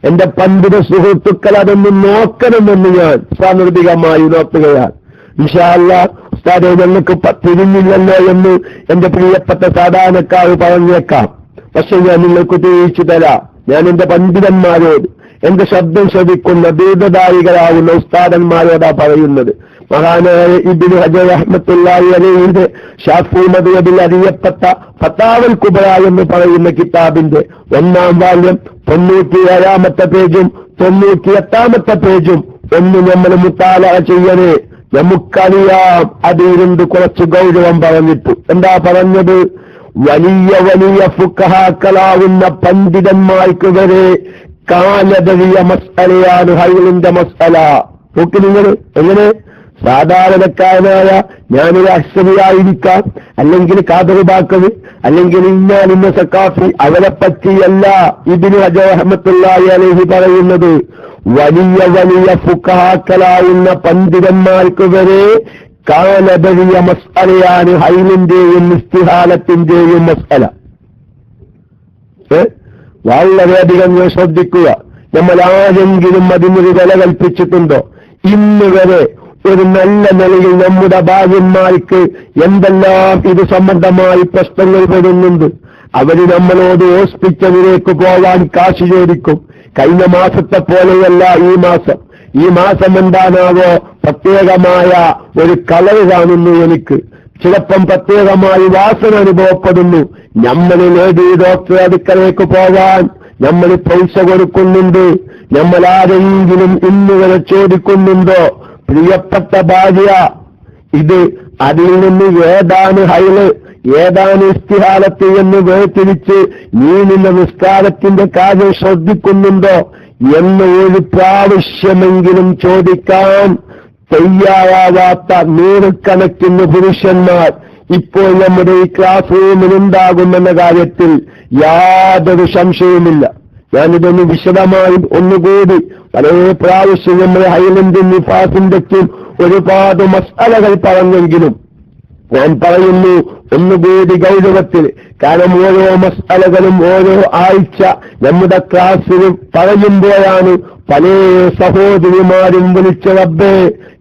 എന്റെ പണ്ഡിത സുഹൃത്തുക്കൾ അതൊന്ന് നോക്കണമെന്ന് ഞാൻ സാന്ദർഭികമായി ഉണർത്തുകയാണ്. ഇൻഷാ അല്ലാഹ് ഉസ്താദേ, ഞങ്ങൾക്ക് തിരിഞ്ഞില്ലല്ലോ എന്ന് എന്റെ പ്രിയപ്പെട്ട സാധാരണക്കാർ പറഞ്ഞേക്കാം. പക്ഷെ ഞാൻ നിങ്ങൾക്ക് തെളിയിച്ചു തരാം. ഞാൻ എന്റെ പണ്ഡിതന്മാരോട്, എന്റെ ശബ്ദം ശ്രവിക്കുന്ന ദീർഘദായികളാവുന്ന ഉസ്താദന്മാരോടാ പറയുന്നത്. മഹാനായ ഇബ്നു ഹജർ റഹ്മത്തുള്ളാഹി അലൈഹിയുടെ ശാഫിഈ മദ്ഹബിൽ അറിയപ്പെട്ട ഫതാവൽ കുബ്ര എന്ന് പറയുന്ന കിതാബിന്റെ 1-ാം വാല്യം 97-ാമത്തെ പേജും 98-ാമത്തെ പേജും ഒന്ന് നമ്മൾ മുത്താല ചെയ്യണേ. നമുക്കറിയാം അതിരുണ്ട് കുറച്ച് ഗൗരവം പറഞ്ഞിട്ട്. എന്താ പറഞ്ഞത്? വലിയ വലിയ ഫുഖഹാക്കളാവുന്ന പണ്ഡിതന്മാർക്ക് വരെ കാലതറിയ മസ്അലയാണ് ഹൈലിന്റെ മസ്അല. നോക്കി നിങ്ങൾ, എങ്ങനെ സാധാരണക്കാരനായ ഞാനൊരു അശ്വരിയായിരിക്കാം, അല്ലെങ്കിൽ കാദറുബാക്കവി, അല്ലെങ്കിൽ ഇന്ന സക്കാഫി, അവരെ പറ്റിയല്ല ഇബ്നു ഹജർ റഹ്മത്തുള്ളാഹി അലൈഹി പറയുന്നത്. വലിയ വലിയ ഫുഖഹാക്കളാവുന്ന പണ്ഡിതന്മാർക്ക് വരെ കാലതറിയ മസ്അലയാണ് ഹൈലിന്റെയും ഇസ്തിഹാലത്തിന്റെയും മസ്അല. വളരെയധികം ശ്രദ്ധിക്കുക. നമ്മൾ ആരെങ്കിലും അതിനൊരു വില കൽപ്പിച്ചിട്ടുണ്ടോ? ഇന്ന് വരെ ഒരു നല്ല നിലയിൽ നമ്മുടെ ഭാര്യന്മാർക്ക് എന്തെല്ലാം ഇത് സംബന്ധമായി പ്രശ്നങ്ങൾ വരുന്നുണ്ട്. അവര് നമ്മളോട് ഹോസ്പിറ്റലിലേക്ക് പോവാൻ കാശ് ചോദിക്കും. കഴിഞ്ഞ മാസത്തെ പോലെയല്ല ഈ മാസം. ഈ മാസം എന്താണാവോ പ്രത്യേകമായ ഒരു കളർ കാണുന്നു, എനിക്ക് ചിലപ്പം പ്രത്യേകമായി വാസന അനുഭവപ്പെടുന്നു. നമ്മൾ ലേഡി ഡോക്ടർ അടുക്കലേക്ക് പോവാൻ നമ്മൾ പൈസ കൊടുക്കുന്നുണ്ട്. നമ്മൾ ആരെങ്കിലും ഇന്നുവരെ ചോദിക്കുന്നുണ്ടോ, പ്രിയപ്പെട്ട ഭാര്യ ഇത് അതിൽ നിന്ന് ഏതാണ് ഹൈല് ഏതാണ് ഇസ്തിഹാലത്ത് എന്ന് വേർതിരിച്ച് നീ നിന്റെ നിസ്കാരത്തിന്റെ കാര്യം ശ്രദ്ധിക്കുന്നുണ്ടോ എന്ന് ഒരു പ്രാവശ്യമെങ്കിലും ചോദിക്കാൻ തയ്യാറാവാത്ത നൂറുകണക്കിന് പുരുഷന്മാർ ഇപ്പോൾ നമ്മുടെ ഈ ക്ലാസ് റൂമിലുണ്ടാകുമെന്ന കാര്യത്തിൽ യാതൊരു സംശയവുമില്ല. ഞാനിതൊന്ന് വിശദമായി ഒന്നുകൂടി പല പ്രാവശ്യം നമ്മൾ ഹൈലൻഡും നിഫാസിന്റെക്കും ഒരുപാട് മസാലകൾ പറഞ്ഞെങ്കിലും ഞാൻ പറയുന്നു ഒന്നുകൂടി ഗൗരവത്തിൽ. കാരണം ഓരോ മസാലകളും ഓരോ ആഴ്ച നമ്മുടെ ക്ലാസ്സിൽ പറയുമ്പോഴാണ് പല സഹോദരിമാരും വിളിച്ച റബ്ബേ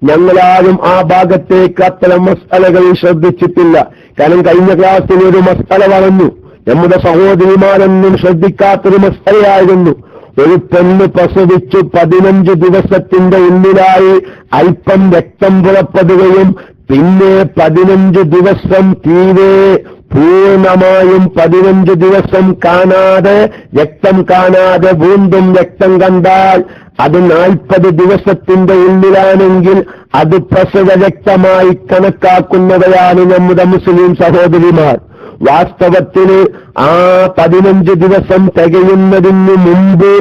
ഞങ്ങളാരും ആ ഭാഗത്തേക്ക് അത്തരം മസാലകൾ ശ്രദ്ധിച്ചിട്ടില്ല. കാരണം കഴിഞ്ഞ ക്ലാസ്സിൽ ഒരു മസാല പറഞ്ഞു, നമ്മുടെ സഹോദരിമാരൊന്നും ശ്രദ്ധിക്കാത്തൊരു മസാലയായിരുന്നു. ഒരു പെണ്ണ് പ്രസവിച്ചു 15 ദിവസത്തിന്റെ ഉള്ളിലായി അല്പം രക്തം പുറപ്പെടുകയും പിന്നെ 15 ദിവസം തീരെ പൂർണ്ണമായും 15 ദിവസം കാണാതെ രക്തം കാണാതെ വീണ്ടും രക്തം കണ്ടാൽ അത് 40 ദിവസത്തിന്റെ ഉള്ളിലാണെങ്കിൽ അത് പ്രസവ രക്തമായി കണക്കാക്കുന്നവരാണ് നമ്മുടെ മുസ്ലിം സഹോദരിമാർ. വാസ്തവത്തിൽ ആ 15 ദിവസം തികയുന്നതിന് മുമ്പ്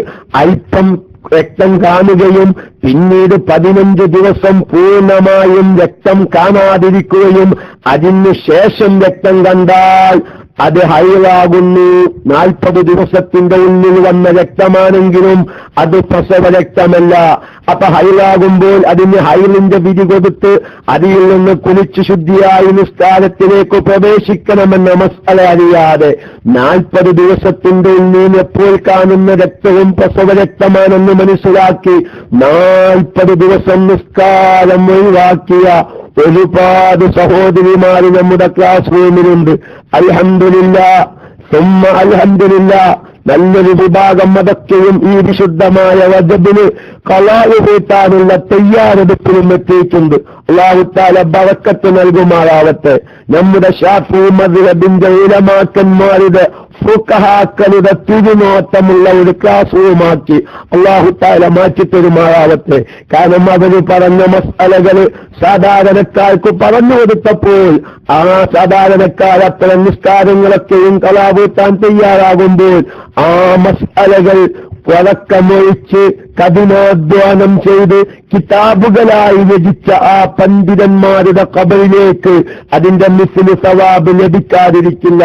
അല്പം രക്തം കാണുകയും പിന്നീട് 15 ദിവസം പൂർണ്ണമായും രക്തം കാണാതിരിക്കുകയും അതിന് ശേഷം രക്തം കണ്ടാൽ അത് ഹൈലാകുന്നു. 40 ദിവസത്തിന്റെ ഉള്ളിൽ വന്ന രക്തമാണെങ്കിലും അത് പ്രസവ രക്തമല്ല. അപ്പൊ ഹൈലാകുമ്പോൾ അതിന് ഹൈലിന്റെ വിധി കൊടുത്ത് അതിൽ നിന്ന് കുളിച്ച് ശുദ്ധിയായി നിസ്കാരത്തിലേക്ക് പ്രവേശിക്കണമെന്ന മസല അറിയാതെ 40 ദിവസത്തിന്റെ ഉള്ളിൽ എപ്പോൾ കാണുന്ന രക്തവും പ്രസവ രക്തമാണെന്ന് മനസ്സിലാക്കി 40 ദിവസം നിസ്കാരം ഒഴിവാക്കിയ ഒരുപാട് സഹോദരിമാര് നമ്മുടെ ക്ലാസ് റൂമിലുണ്ട്. അൽഹംദുലില്ലാഹ് സുമ്മ അൽഹംദുലില്ലാഹ്. നല്ലൊരു വിഭാഗം അതൊക്കെയും ഈ വിശുദ്ധമായ റജബിന് ഖളാഅ് വീട്ടാനുള്ള തയ്യാറെടുപ്പിലും എത്തിയിട്ടുണ്ട്. അല്ലാഹു തആല ബറക്കത്ത് നൽകുമാറാവട്ടെ. നമ്മുടെ ശാഫിഈ മദ്ഹബിന്റെ ഉലമാക്കന്മാരുടെ ഫുഖഹാക്കളുടെ തിരുനോട്ടമുള്ള ഒരു ക്ലാസ് റൂമാക്കി അല്ലാഹു തആല മാറ്റിത്തരുമാറാവട്ടെ. കാരണം അവർ പറഞ്ഞ മസ്അലകള് സാധാരണക്കാർക്ക് പറഞ്ഞു കൊടുത്തപ്പോൾ ആ സാധാരണക്കാർ അത്തരം നിസ്കാരങ്ങളൊക്കെയും കളാവൂട്ടാൻ തയ്യാറാകുമ്പോൾ ആ മസ്അലകൾ വഴക്കമൊഴിച്ച് കഠിനാധ്വാനം ചെയ്ത് കിതാബുകളായി രചിച്ച ആ പണ്ഡിതന്മാരുടെ ഖബറിലേക്ക് അതിന്റെ മിസ്ലു സവാബ് ലഭിക്കാതിരിക്കില്ല.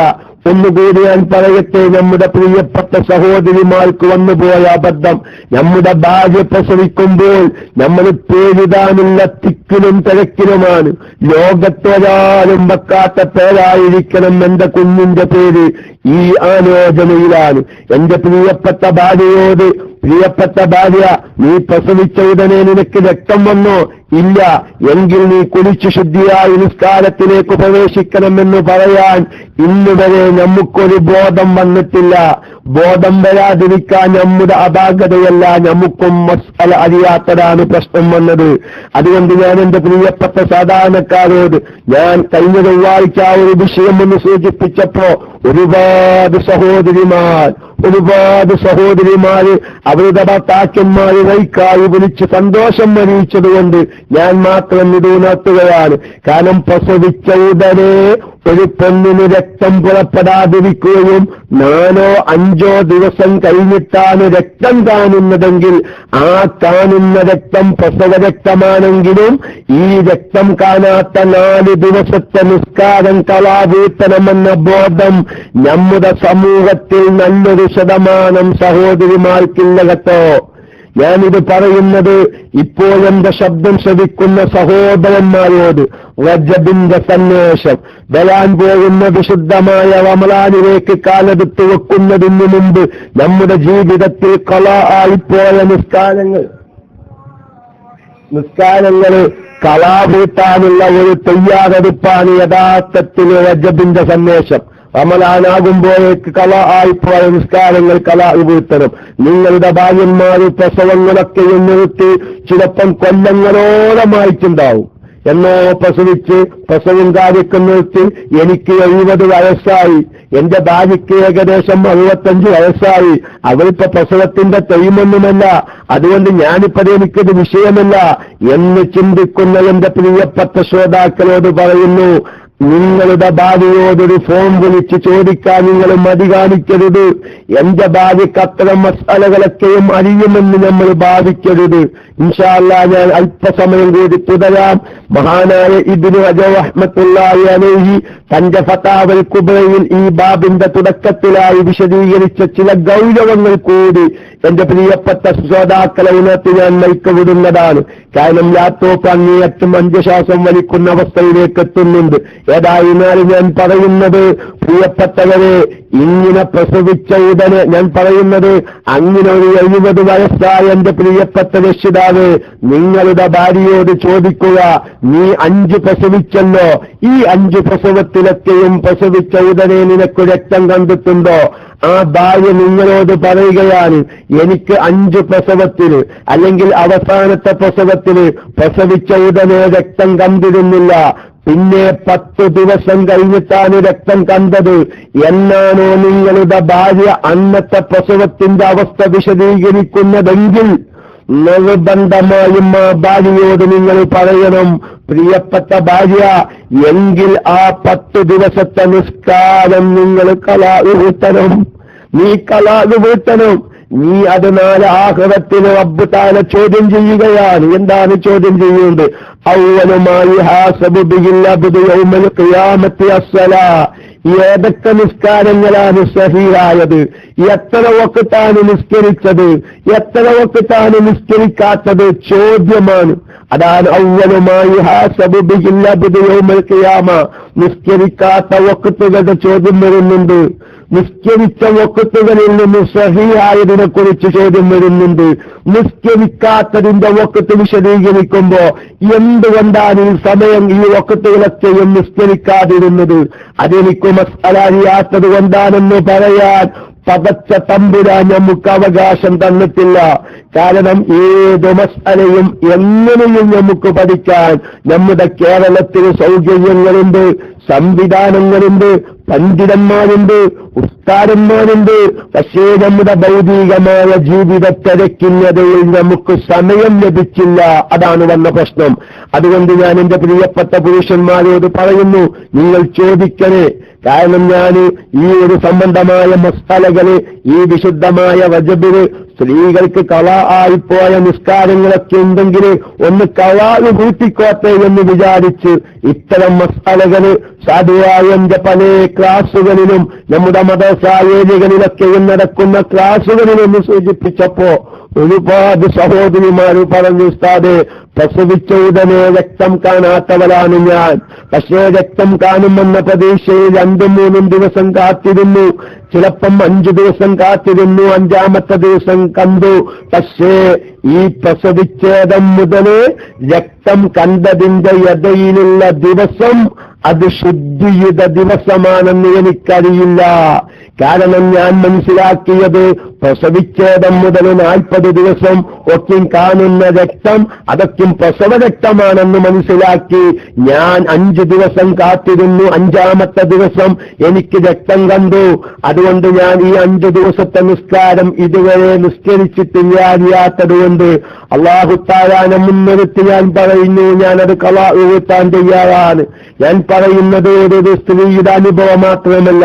ഒന്നുകൂടി ഞാൻ പറയട്ടെ, നമ്മുടെ പ്രിയപ്പെട്ട സഹോദരിമാർക്ക് വന്നുപോയ അബദ്ധം, നമ്മുടെ ഭാര്യ പ്രസവിക്കുമ്പോൾ നമ്മൾ പേരിടാനുള്ള തിക്കിലും തിരക്കിലുമാണ്. ലോകത്തൊരാളും വെക്കാത്ത പേരായിരിക്കണം എന്റെ കുഞ്ഞിന്റെ പേര്. ഈ ആലോചനയിലാണ്. എന്റെ പ്രിയപ്പെട്ട ഭാര്യയോട്, പ്രിയപ്പെട്ട ഭാര്യ, നീ പ്രസവിച്ച ഉടനെ നിനക്ക് രക്തം വന്നോ? ഇല്ല. എങ്കിൽ നീ കുളിച്ചു ശുദ്ധിയായി നിസ്കാരത്തിലേക്ക് പ്രവേശിക്കണമെന്ന് പറയാൻ ഇന്നുവരെ നമുക്കൊരു ബോധം വന്നിട്ടില്ല. ബോധം വരാതിരിക്കാൻ നമ്മുടെ അപാകതയല്ല, നമുക്കും മസ്അല അറിയാത്തതാണ് പ്രശ്നം വന്നത്. അതുകൊണ്ട് ഞാൻ എന്റെ പ്രിയപ്പെട്ട സാധാരണക്കാരോട് ഞാൻ കഴിഞ്ഞ ചൊവ്വാഴ്ച ഒരു വിഷയം ഒന്ന് സൂചിപ്പിച്ചപ്പോ ഒരുപാട് സഹോദരിമാര് അവരുടെ ഭർത്താക്കന്മാര് വൈക്കായി വിളിച്ച് സന്തോഷം അറിയിച്ചതുകൊണ്ട് ഞാൻ മാത്രം ഇത് ഉണർത്തുകയാണ്. കാരണം പ്രസവിച്ച ഉടനെ ഒരു പെണ്ണിന് രക്തം പുറപ്പെടാതിരിക്കുകയും 4-5 ദിവസം കഴിഞ്ഞിട്ടാണ് രക്തം കാണുന്നതെങ്കിൽ ആ കാണുന്ന രക്തം പ്രസവ രക്തമാണെങ്കിലും ഈ രക്തം കാണാത്ത 4 ദിവസത്തെ നിസ്കാരം കളാവീട്ടണമെന്ന ബോധം നമ്മുടെ സമൂഹത്തിൽ നല്ലൊരു ശതമാനം സഹോദരിമാർക്കില്ല കേട്ടോ. ഞാനിത് പറയുന്നത് ഇപ്പോൾ എന്റെ ശബ്ദം ശ്രവിക്കുന്ന സഹോദരന്മാരോട്. റജബിന്റെ സന്ദേശം വരാൻ പോകുന്ന വിശുദ്ധമായ റമളാനിലേക്ക് കാലെടുത്ത് വെക്കുന്നതിന് മുമ്പ് നമ്മുടെ ജീവിതത്തിൽ ഖളാആയിപ്പോയ നിസ്കാരങ്ങള് കളാവീട്ടാനുള്ള ഒരു തയ്യാറെടുപ്പാണ് യഥാർത്ഥത്തിൽ റജബിന്റെ സന്ദേശം. റമളാനാകുമ്പോഴേക്ക് കലാ ആയിപ്പോയ നിസ്കാരങ്ങൾ കലാ വീഴ്ത്തണം. നിങ്ങളുടെ ഭാര്യന്മാർ പ്രസവങ്ങളൊക്കെയും നിർത്തി ചിലപ്പം കൊല്ലങ്ങളോളമായിട്ടുണ്ടാവും. എന്നോ പ്രസവം കാര്യമൊക്കെ നിർത്തി എനിക്ക് 70 വയസ്സായി, എന്റെ ഭാര്യയ്ക്ക് ഏകദേശം 65 വയസ്സായി, അവരിപ്പോ പ്രസവത്തിന്റെ ടൈമൊന്നുമല്ല, അതുകൊണ്ട് ഞാനിപ്പത് എനിക്കത് വിഷയമല്ല എന്ന് ചിന്തിക്കുന്ന എന്റെ പ്രിയപ്പെട്ട ശ്രോതാക്കളോട് പറയുന്നു, നിങ്ങളുടെ ഭാര്യയോടൊരു ഫോൺ വിളിച്ച് ചോദിക്കാൻ നിങ്ങൾ മടി കാണിക്കരുത്. എന്റെ ഭാര്യയ്ക്ക് അത്തരം മസാലകളൊക്കെയും അറിയുമെന്ന് നമ്മൾ ഭാവിക്കരുത്. ഇൻഷാ അല്ലാഹ് ഞാൻ അല്പസമയം കൂടി തുടരാം. മഹാനായ ഇബ്നു റജബ് റഹ്മത്തുള്ളാഹി അലൈഹി തന്റെ ഫതാവൽ കുബ്രയിൽ ഈ ബാബിന്റെ തുടക്കത്തിലായി വിശദീകരിച്ച ചില ഗൗരവങ്ങൾ കൂടി എന്റെ പ്രിയപ്പെട്ട ശ്രോതാക്കളെ ഉണർത്തി ഞാൻ നയിക്കവിടുന്നതാണ്. കാരണം ലാപ്ടോപ്പ് അങ്ങേയറ്റം 5 ശ്വാസം വലിക്കുന്ന അവസ്ഥയിലേക്ക് എത്തുന്നുണ്ട്. ഏതായിരുന്നാലും ഞാൻ പറയുന്നത്, പ്രിയപ്പെട്ടവരെ, ഇങ്ങനെ പ്രസവിച്ച ഉടനെ ഞാൻ പറയുന്നത്, അങ്ങനെ ഒരു 70 വയസ്സായ എന്റെ പ്രിയപ്പെട്ട രക്ഷിതാവ് നിങ്ങളുടെ ഭാര്യയോട് ചോദിക്കുക, നീ 5 പ്രസവിച്ചല്ലോ, ഈ 5 പ്രസവത്തിലൊക്കെയും പ്രസവിച്ച ഉടനെ നിനക്ക് രക്തം കണ്ടിട്ടുണ്ടോ? ആ ഭാര്യ നിങ്ങളോട് പറയുകയാണ്, എനിക്ക് 5 പ്രസവത്തിന് അല്ലെങ്കിൽ അവസാനത്തെ പ്രസവത്തിന് പ്രസവിച്ച ഉടനെ രക്തം കണ്ടിരുന്നില്ല, പിന്നെ 10 ദിവസം കഴിഞ്ഞിട്ടാണ് രക്തം കണ്ടത് എന്നാണോ നിങ്ങളുടെ ഭാര്യ അന്നത്തെ പ്രസവത്തിന്റെ അവസ്ഥ വിശദീകരിക്കുന്നതെങ്കിൽ നിർബന്ധമായും ആ ഭാര്യയോട് നിങ്ങൾ പറയണം, പ്രിയപ്പെട്ട ഭാര്യ, എങ്കിൽ ആ 10 ദിവസത്തെ നിസ്കാരം നിങ്ങൾ കളാ വീഴ്ത്തണം. നീ കളാ വീഴ്ത്തണം. നീ അത് നാളെ ആഖിറത്തിൽ റബ്ബ് തആല ചോദ്യം ചെയ്യുകയാണ്. എന്താണ് ചോദ്യം ചെയ്യുന്നത്? അവ്വലുമായി ഹാസബു ബിൽ അബ്ദു യൗമൽ ഖിയാമത്തി അസ്സലാ. ഏതൊക്കെ നിസ്കാരങ്ങളാണ് സഹീഹായത്, എത്ര വഖ്താണ് നിസ്കരിച്ചത്, എത്ര വഖ്താണ് നിസ്കരിക്കാത്തത് ചോദ്യമാണ്. അതാണ് അവ്വലുമായി ഹാസബു ബിൽ അബ്ദു യൗമൽ ഖിയാമ. നിസ്കരിക്കാത്ത വഖ്തുകളുടെ ചോദ്യം വരുന്നുണ്ട്. നിസ്കരിച്ച വഖ്തുകളിൽ നിന്ന് സഹീഹായതിനെ കുറിച്ച് ചോദ്യം വരുന്നുണ്ട്. നിസ്കരിക്കാത്തതിന്റെ വഖ്ത് വിശദീകരിക്കുമ്പോ എന്തുകൊണ്ടാണ് ഈ സമയം ഈ വഖ്തുകളൊക്കെയും നിസ്കരിക്കാതിരുന്നത്? അതെനിക്ക് മസ്അല അറിയാത്തത് കൊണ്ടാണെന്ന് പറയാൻ പകച്ച തമ്പുരാൻ നമുക്ക് അവകാശം തന്നിട്ടില്ല. കാരണം ഏത് മസ്അലയും എങ്ങനെയും നമുക്ക് പഠിക്കാൻ നമ്മുടെ കേരളത്തിൽ സൗകര്യങ്ങളുണ്ട്, സംവിധാനങ്ങളുണ്ട്, പണ്ഡിതന്മാരുണ്ട്, ഉസ്താദന്മാരുണ്ട്. പക്ഷേ നമ്മുടെ ഭൗതികമായ ജീവിത തിരക്കിന്നതയിൽ നമുക്ക് സമയം ലഭിച്ചില്ല. അതാണ് വന്ന പ്രശ്നം. അതുകൊണ്ട് ഞാൻ എന്റെ പ്രിയപ്പെട്ട പുരുഷന്മാരോട് പറയുന്നു, നിങ്ങൾ ചോദിക്കണേ. കാരണം ഞാൻ ഈ ഒരു സംബന്ധമായ മസ്അലകള് ഈ വിശുദ്ധമായ റജബില് സ്ത്രീകൾക്ക് കളാ ആയിപ്പോയ നിസ്കാരങ്ങളൊക്കെ ഉണ്ടെങ്കിൽ ഒന്ന് കളാ കൂട്ടിക്കോട്ടെ എന്ന് വിചാരിച്ച് ഇത്തരം മസ്അലകള് സാധുവായ എന്റെ പല ക്ലാസുകളിലും നമ്മുടെ മദ്രസ ഏരിയകളിലൊക്കെയും നടക്കുന്ന ക്ലാസുകളിലൊന്ന് സൂചിപ്പിച്ചപ്പോ ഒരുപാട് സഹോദരിമാര് പറഞ്ഞു, ഉസ്താദേ, പ്രസവിച്ച ഉടനെ രക്തം കാണാത്തവരാണ് ഞാൻ. പക്ഷേ രക്തം കാണുമെന്ന പ്രതീക്ഷയിൽ 2-3 ദിവസം കാത്തിരുന്നു, ചിലപ്പം 5 ദിവസം കാത്തിരുന്നു, 5ാമത്തെ ദിവസം കണ്ടു. പക്ഷേ ഈ പ്രസവിച്ഛേദം മുതൽ രക്തം കണ്ടതിന്റെ ഇടയിലുള്ള ദിവസം അത് ശുദ്ധിയുടെ ദിവസമാണെന്ന് എനിക്കറിയില്ല. കാരണം ഞാൻ മനസ്സിലാക്കിയത് പ്രസവിച്ഛേദം മുതൽ 40 ദിവസം ഒക്കെ കാണുന്ന രക്തം അതൊക്കെ പ്രസവ രക്തമാണെന്ന് മനസ്സിലാക്കി ഞാൻ 5 ദിവസം കാത്തിരുന്നു. 5ാമത്തെ ദിവസം എനിക്ക് രക്തം കണ്ടു. അതുകൊണ്ട് ഞാൻ ഈ 5 ദിവസത്തെ നിസ്കാരം ഇതുവരെ നിസ്കരിച്ചിട്ടില്ല. അറിയാത്തതുകൊണ്ട് അല്ലാഹു തആല മുൻനിർത്തി ഞാൻ പറയുന്നു, ഞാനത് കളാ വീഴ്ത്താൻ തയ്യാറാണ്. ഞാൻ പറയുന്നത് ഒരു സ്ത്രീയുടെ അനുഭവം മാത്രമല്ല,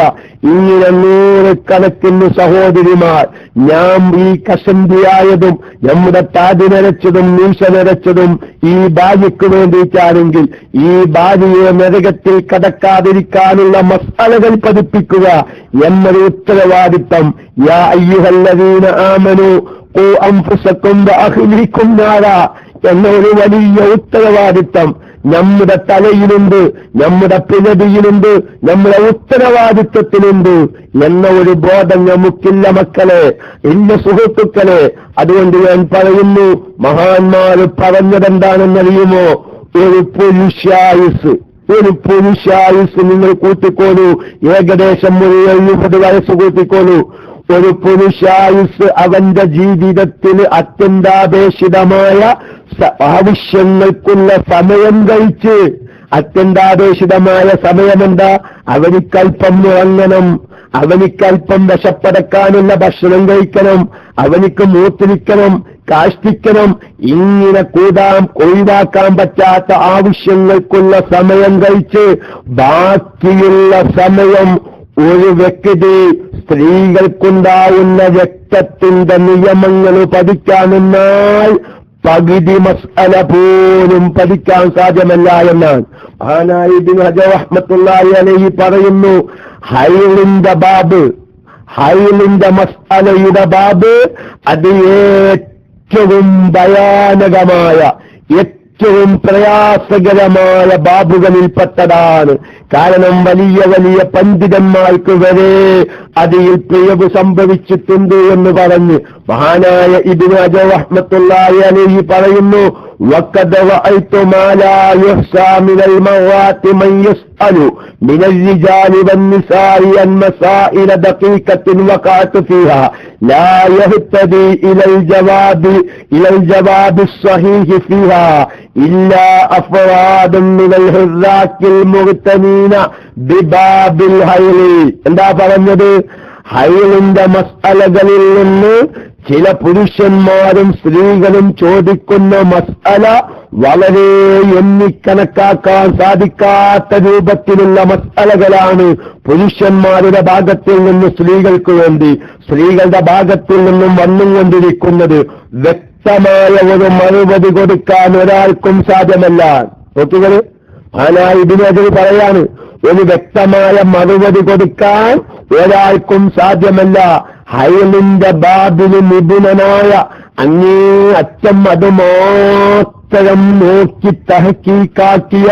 ഇങ്ങനെ 100 കണക്കിന് സഹോദരിമാർ ഞാൻ ഈ കഷന്തിയായതും നമ്മുടെ താടി നരച്ചതും മീശ നരച്ചതും ഈ ഭാര്യയ്ക്ക് വേണ്ടിയിട്ടാണെങ്കിൽ ഈ ഭാര്യയെ നരകത്തിൽ കടക്കാതിരിക്കാനുള്ള മസ്അലകൾ പഠിപ്പിക്കുക എന്നൊരു ഉത്തരവാദിത്തം യാ അയ്യുഹല്ലദീന ആമനൂ ഖൂ അൻഫുസകും വഅഹ്ലീകും നാരാ എന്നൊരു വലിയ ഉത്തരവാദിത്തം നമ്മുടെ തലയിലുണ്ട്, നമ്മുടെ പിഴവിയിലുണ്ട്, നമ്മുടെ ഉത്തരവാദിത്വത്തിലുണ്ട് എന്ന ഒരു ബോധം നമുക്കില്ല മക്കളെ, ഇല്ല സുഹൃത്തുക്കളെ. അതുകൊണ്ട് ഞാൻ പറയുന്നു, മഹാന്മാര് പറഞ്ഞതെന്താണെന്നറിയുമോ? ഒരു പുരുഷായുസ് ഒരു പുരുഷായുസ് നിങ്ങൾ കൂട്ടിക്കോളൂ, ഏകദേശം 70 വയസ്സ് കൂട്ടിക്കോളൂ. ഒരു പുരുഷായുസ് അവന്റെ ജീവിതത്തിന് അത്യന്താപേക്ഷിതമായ ആവശ്യങ്ങൾക്കുള്ള സമയം കഴിച്ച്, അത്യന്താപേക്ഷിതമായ സമയമെന്താ? അവനിക്കൽപ്പം ഉറങ്ങണം, അവനിക്കൽപ്പം വിശപ്പടക്കാനുള്ള ഭക്ഷണം കഴിക്കണം, അവനിക്ക് മൂത്രിക്കണം, കാഷ്ടിക്കണം. ഇങ്ങനെ ഒഴിവാക്കാൻ പറ്റാത്ത ആവശ്യങ്ങൾക്കുള്ള സമയം കഴിച്ച് ബാക്കിയുള്ള സമയം ഒരു വ്യക്തി സ്ത്രീകൾക്കുണ്ടാവുന്ന രക്തത്തിന്റെ നിയമങ്ങൾ പഠിക്കാമെന്നാൽ പകുതി മസ്അല പോലും പഠിക്കാൻ സാധ്യമല്ല എന്നാണ് മഹാനായ ഇബ്നു ഹജർ റഹ്മത്തുള്ളാഹി അലൈഹി പറയുന്നു. ഹൈലിന്റെ ബാബ്, ഹൈലിന്റെ മസ്അലയുടെ ബാബ് അത് ഏറ്റവും ഭയാനകമായ, ഏറ്റവും പ്രയാസകരമായ ബാബുകളിൽപ്പെട്ടതാണ്. കാരണം വലിയ വലിയ പണ്ഡിതന്മാർക്ക് വരെ അതിൽ പിഴവ് സംഭവിച്ചിട്ടുണ്ട് എന്ന് പറഞ്ഞ് മഹാനായ ഇബ്നു ഹജർ റഹ്മത്തുള്ളാഹി അലൈഹി പറയുന്നു. وقد رأيت ما لا يحصى من المرات من يسأل من الرجال والنساء عن مسائل دقيقة وقعت فيها لا يهتدي إلى الجواب الصحيح فيها إلا أفراد من الحراك المغتنين بباب الحيل. എന്താ പറഞ്ഞത്? ഹൈലിന്റെ മസ്അലകളിൽ നിന്ന് ചില പുരുഷന്മാരും സ്ത്രീകളും ചോദിക്കുന്ന മസ്അല വളരെ എണ്ണിക്കണക്കാക്കാൻ സാധിക്കാത്ത രൂപത്തിലുള്ള മസ്അലകളാണ് പുരുഷന്മാരുടെ ഭാഗത്തിൽ നിന്ന് സ്ത്രീകൾക്ക് വേണ്ടി, സ്ത്രീകളുടെ ഭാഗത്തിൽ നിന്നും വന്നുകൊണ്ടിരിക്കുന്നത്. വ്യക്തമായ ഒരു മറുപടി കൊടുക്കാൻ ഒരാൾക്കും സാധ്യമല്ല. നോക്കികള്, മഹാനായ ഇബ്നു ഹജർ പറയാണ്, ഒരു വ്യക്തമായ മറുപടി കൊടുക്കാൻ ഒരാൾക്കും സാധ്യമല്ല. ഹൈലിന്റെ ബാബിന് നിപുണനായ അങ്ങേ അറ്റം അത് മാത്രം നോക്കി തഹ്കീക്കാക്കിയ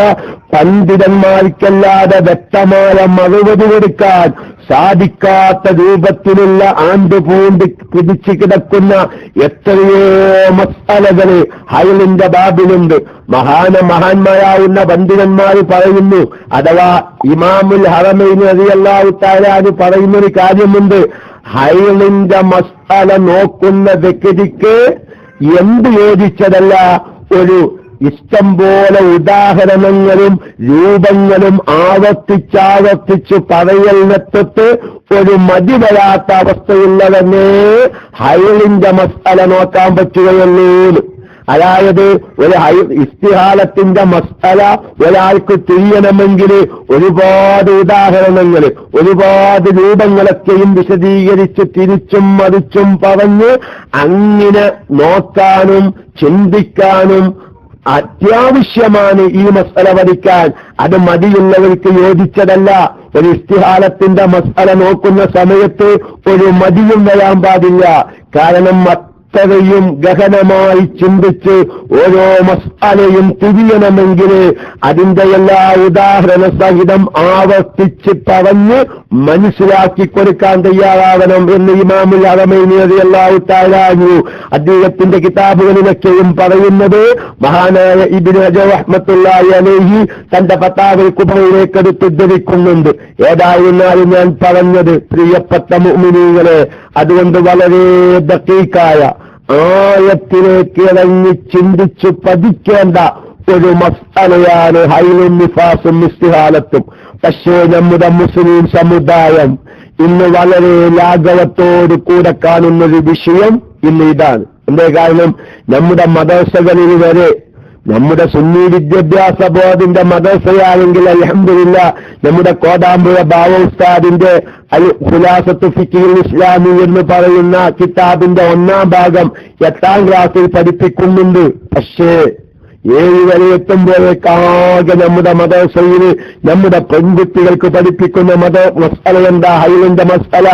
പണ്ഡിതന്മാർക്കല്ലാതെ വ്യക്തമായ മറുപടി കൊടുക്കാൻ സാധിക്കാത്ത രൂപത്തിലുള്ള ആണ്ടുപൂണ്ടി പിടിച്ചു കിടക്കുന്ന എത്രയോ മസ്അലകള് ഹൈലിന്റെ ബാബിലുണ്ട്. മഹാന്മാരാവുന്ന പണ്ഡിതന്മാർ പറയുന്നു, അഥവാ ഇമാമുൽ ഹറമൈൻ റളിയല്ലാഹു തആല അൻഹു പറയുന്നൊരു കാര്യമുണ്ട്. ഹൈലിന്റെ മസ്അല നോക്കുന്ന വ്യക്തിക്ക് എന്ത് യോജിച്ചതല്ല, ഒരു ഇഷ്ടം പോലെ ഉദാഹരണങ്ങളും രൂപങ്ങളും ആവർത്തിച്ചാവർത്തിച്ചു പറയലിനെത്തൊട്ട് ഒരു മതി വരാത്ത അവസ്ഥയുള്ളവനെ ഹൈലിന്റെ മസ്അല നോക്കാൻ പറ്റുകയുള്ളൂ. അതായത് ഒരു ഇസ്തിഹാലത്തിന്റെ മസ്അല ഒരാൾക്ക് ചെയ്യണമെങ്കിൽ ഒരുപാട് ഉദാഹരണങ്ങൾ, ഒരുപാട് രൂപങ്ങളൊക്കെയും വിശദീകരിച്ച് തിരിച്ചും മറിച്ചും പറഞ്ഞ് അങ്ങനെ നോക്കാനും ചിന്തിക്കാനും അത്യാവശ്യമാണ് ഈ മസ്അല പഠിക്കാൻ. അത് മടിയുള്ളവർക്ക് യോജിച്ചതല്ല. ഒരു ഇസ്തിഹാലത്തിന്റെ മസ്അല നോക്കുന്ന സമയത്ത് ഒരു മടിയും വരാൻ പാടില്ല. കാരണം അത്രയും ഗഹനമായി ചിന്തിച്ച് ഓരോ മസ്അലയും തിരിയണമെങ്കിൽ അതിന്റെ എല്ലാ ഉദാഹരണ സഹിതം ആവർത്തിച്ച് പറഞ്ഞ് മനസ്സിലാക്കി കൊടുക്കാൻ തയ്യാറാവണം എന്ന് ഇമാമുൽ ഹറമൈൻ റളിയല്ലാഹു തആല അൻഹു അദ്ദേഹത്തിന്റെ കിതാബുകളിലൊക്കെയും പറയുന്നത് മഹാനായ ഇബ്നു ഹജർ റഹ്മത്തുള്ളാഹി അലൈഹി തന്റെ ഫതാവൽ കുബ്രയിലേക്ക് എടുത്ത് ഉദ്ധരിക്കുന്നുണ്ട്. ഏതായിരുന്നാലും ഞാൻ പറഞ്ഞത് പ്രിയപ്പെട്ട മുഅ്മിനീങ്ങളെ, അതുകൊണ്ട് വളരെ ദഖീഖായ ആയത്തിലേക്ക് ഇറങ്ങി ചിന്തിച്ചു പഠിക്കേണ്ട ഒരു മസ്അലയാണ് ഹൈലും നിഫാസും ഇസ്തിഹാലത്തും. പക്ഷേ നമ്മുടെ മുസ്ലിം സമുദായം ഇന്ന് വളരെ ലാഘവത്തോട് കൂടെ കാണുന്നൊരു വിഷയം ഇന്ന് ഇതാണ്. എന്തേ കാരണം? നമ്മുടെ മദ്രസകളിൽ വരെ, നമ്മുടെ സുന്നി വിദ്യാഭ്യാസ ബോർഡിന്റെ മദ്രസയാണെങ്കിൽ അൽഹംദുലില്ലാഹ് നമ്മുടെ കോടാമ്പുഴ ബാവ ഉസ്താദിന്റെ അൽ ഖുലാസത്തു ഫിഖ്ഹിൽ ഇസ്ലാമി എന്ന് പറയുന്ന കിതാബിന്റെ 1-ാം ഭാഗം 8-ാം ക്ലാസ്സിൽ പഠിപ്പിക്കുന്നുണ്ട്. പക്ഷേ 7 വരെ എത്തുമ്പോഴേക്കാകെ നമ്മുടെ മദ്രസയിൽ നമ്മുടെ പെൺകുട്ടികൾക്ക് പഠിപ്പിക്കുന്ന മസ്അല എന്താ? ഹൈലിന്റെ മസ്അല.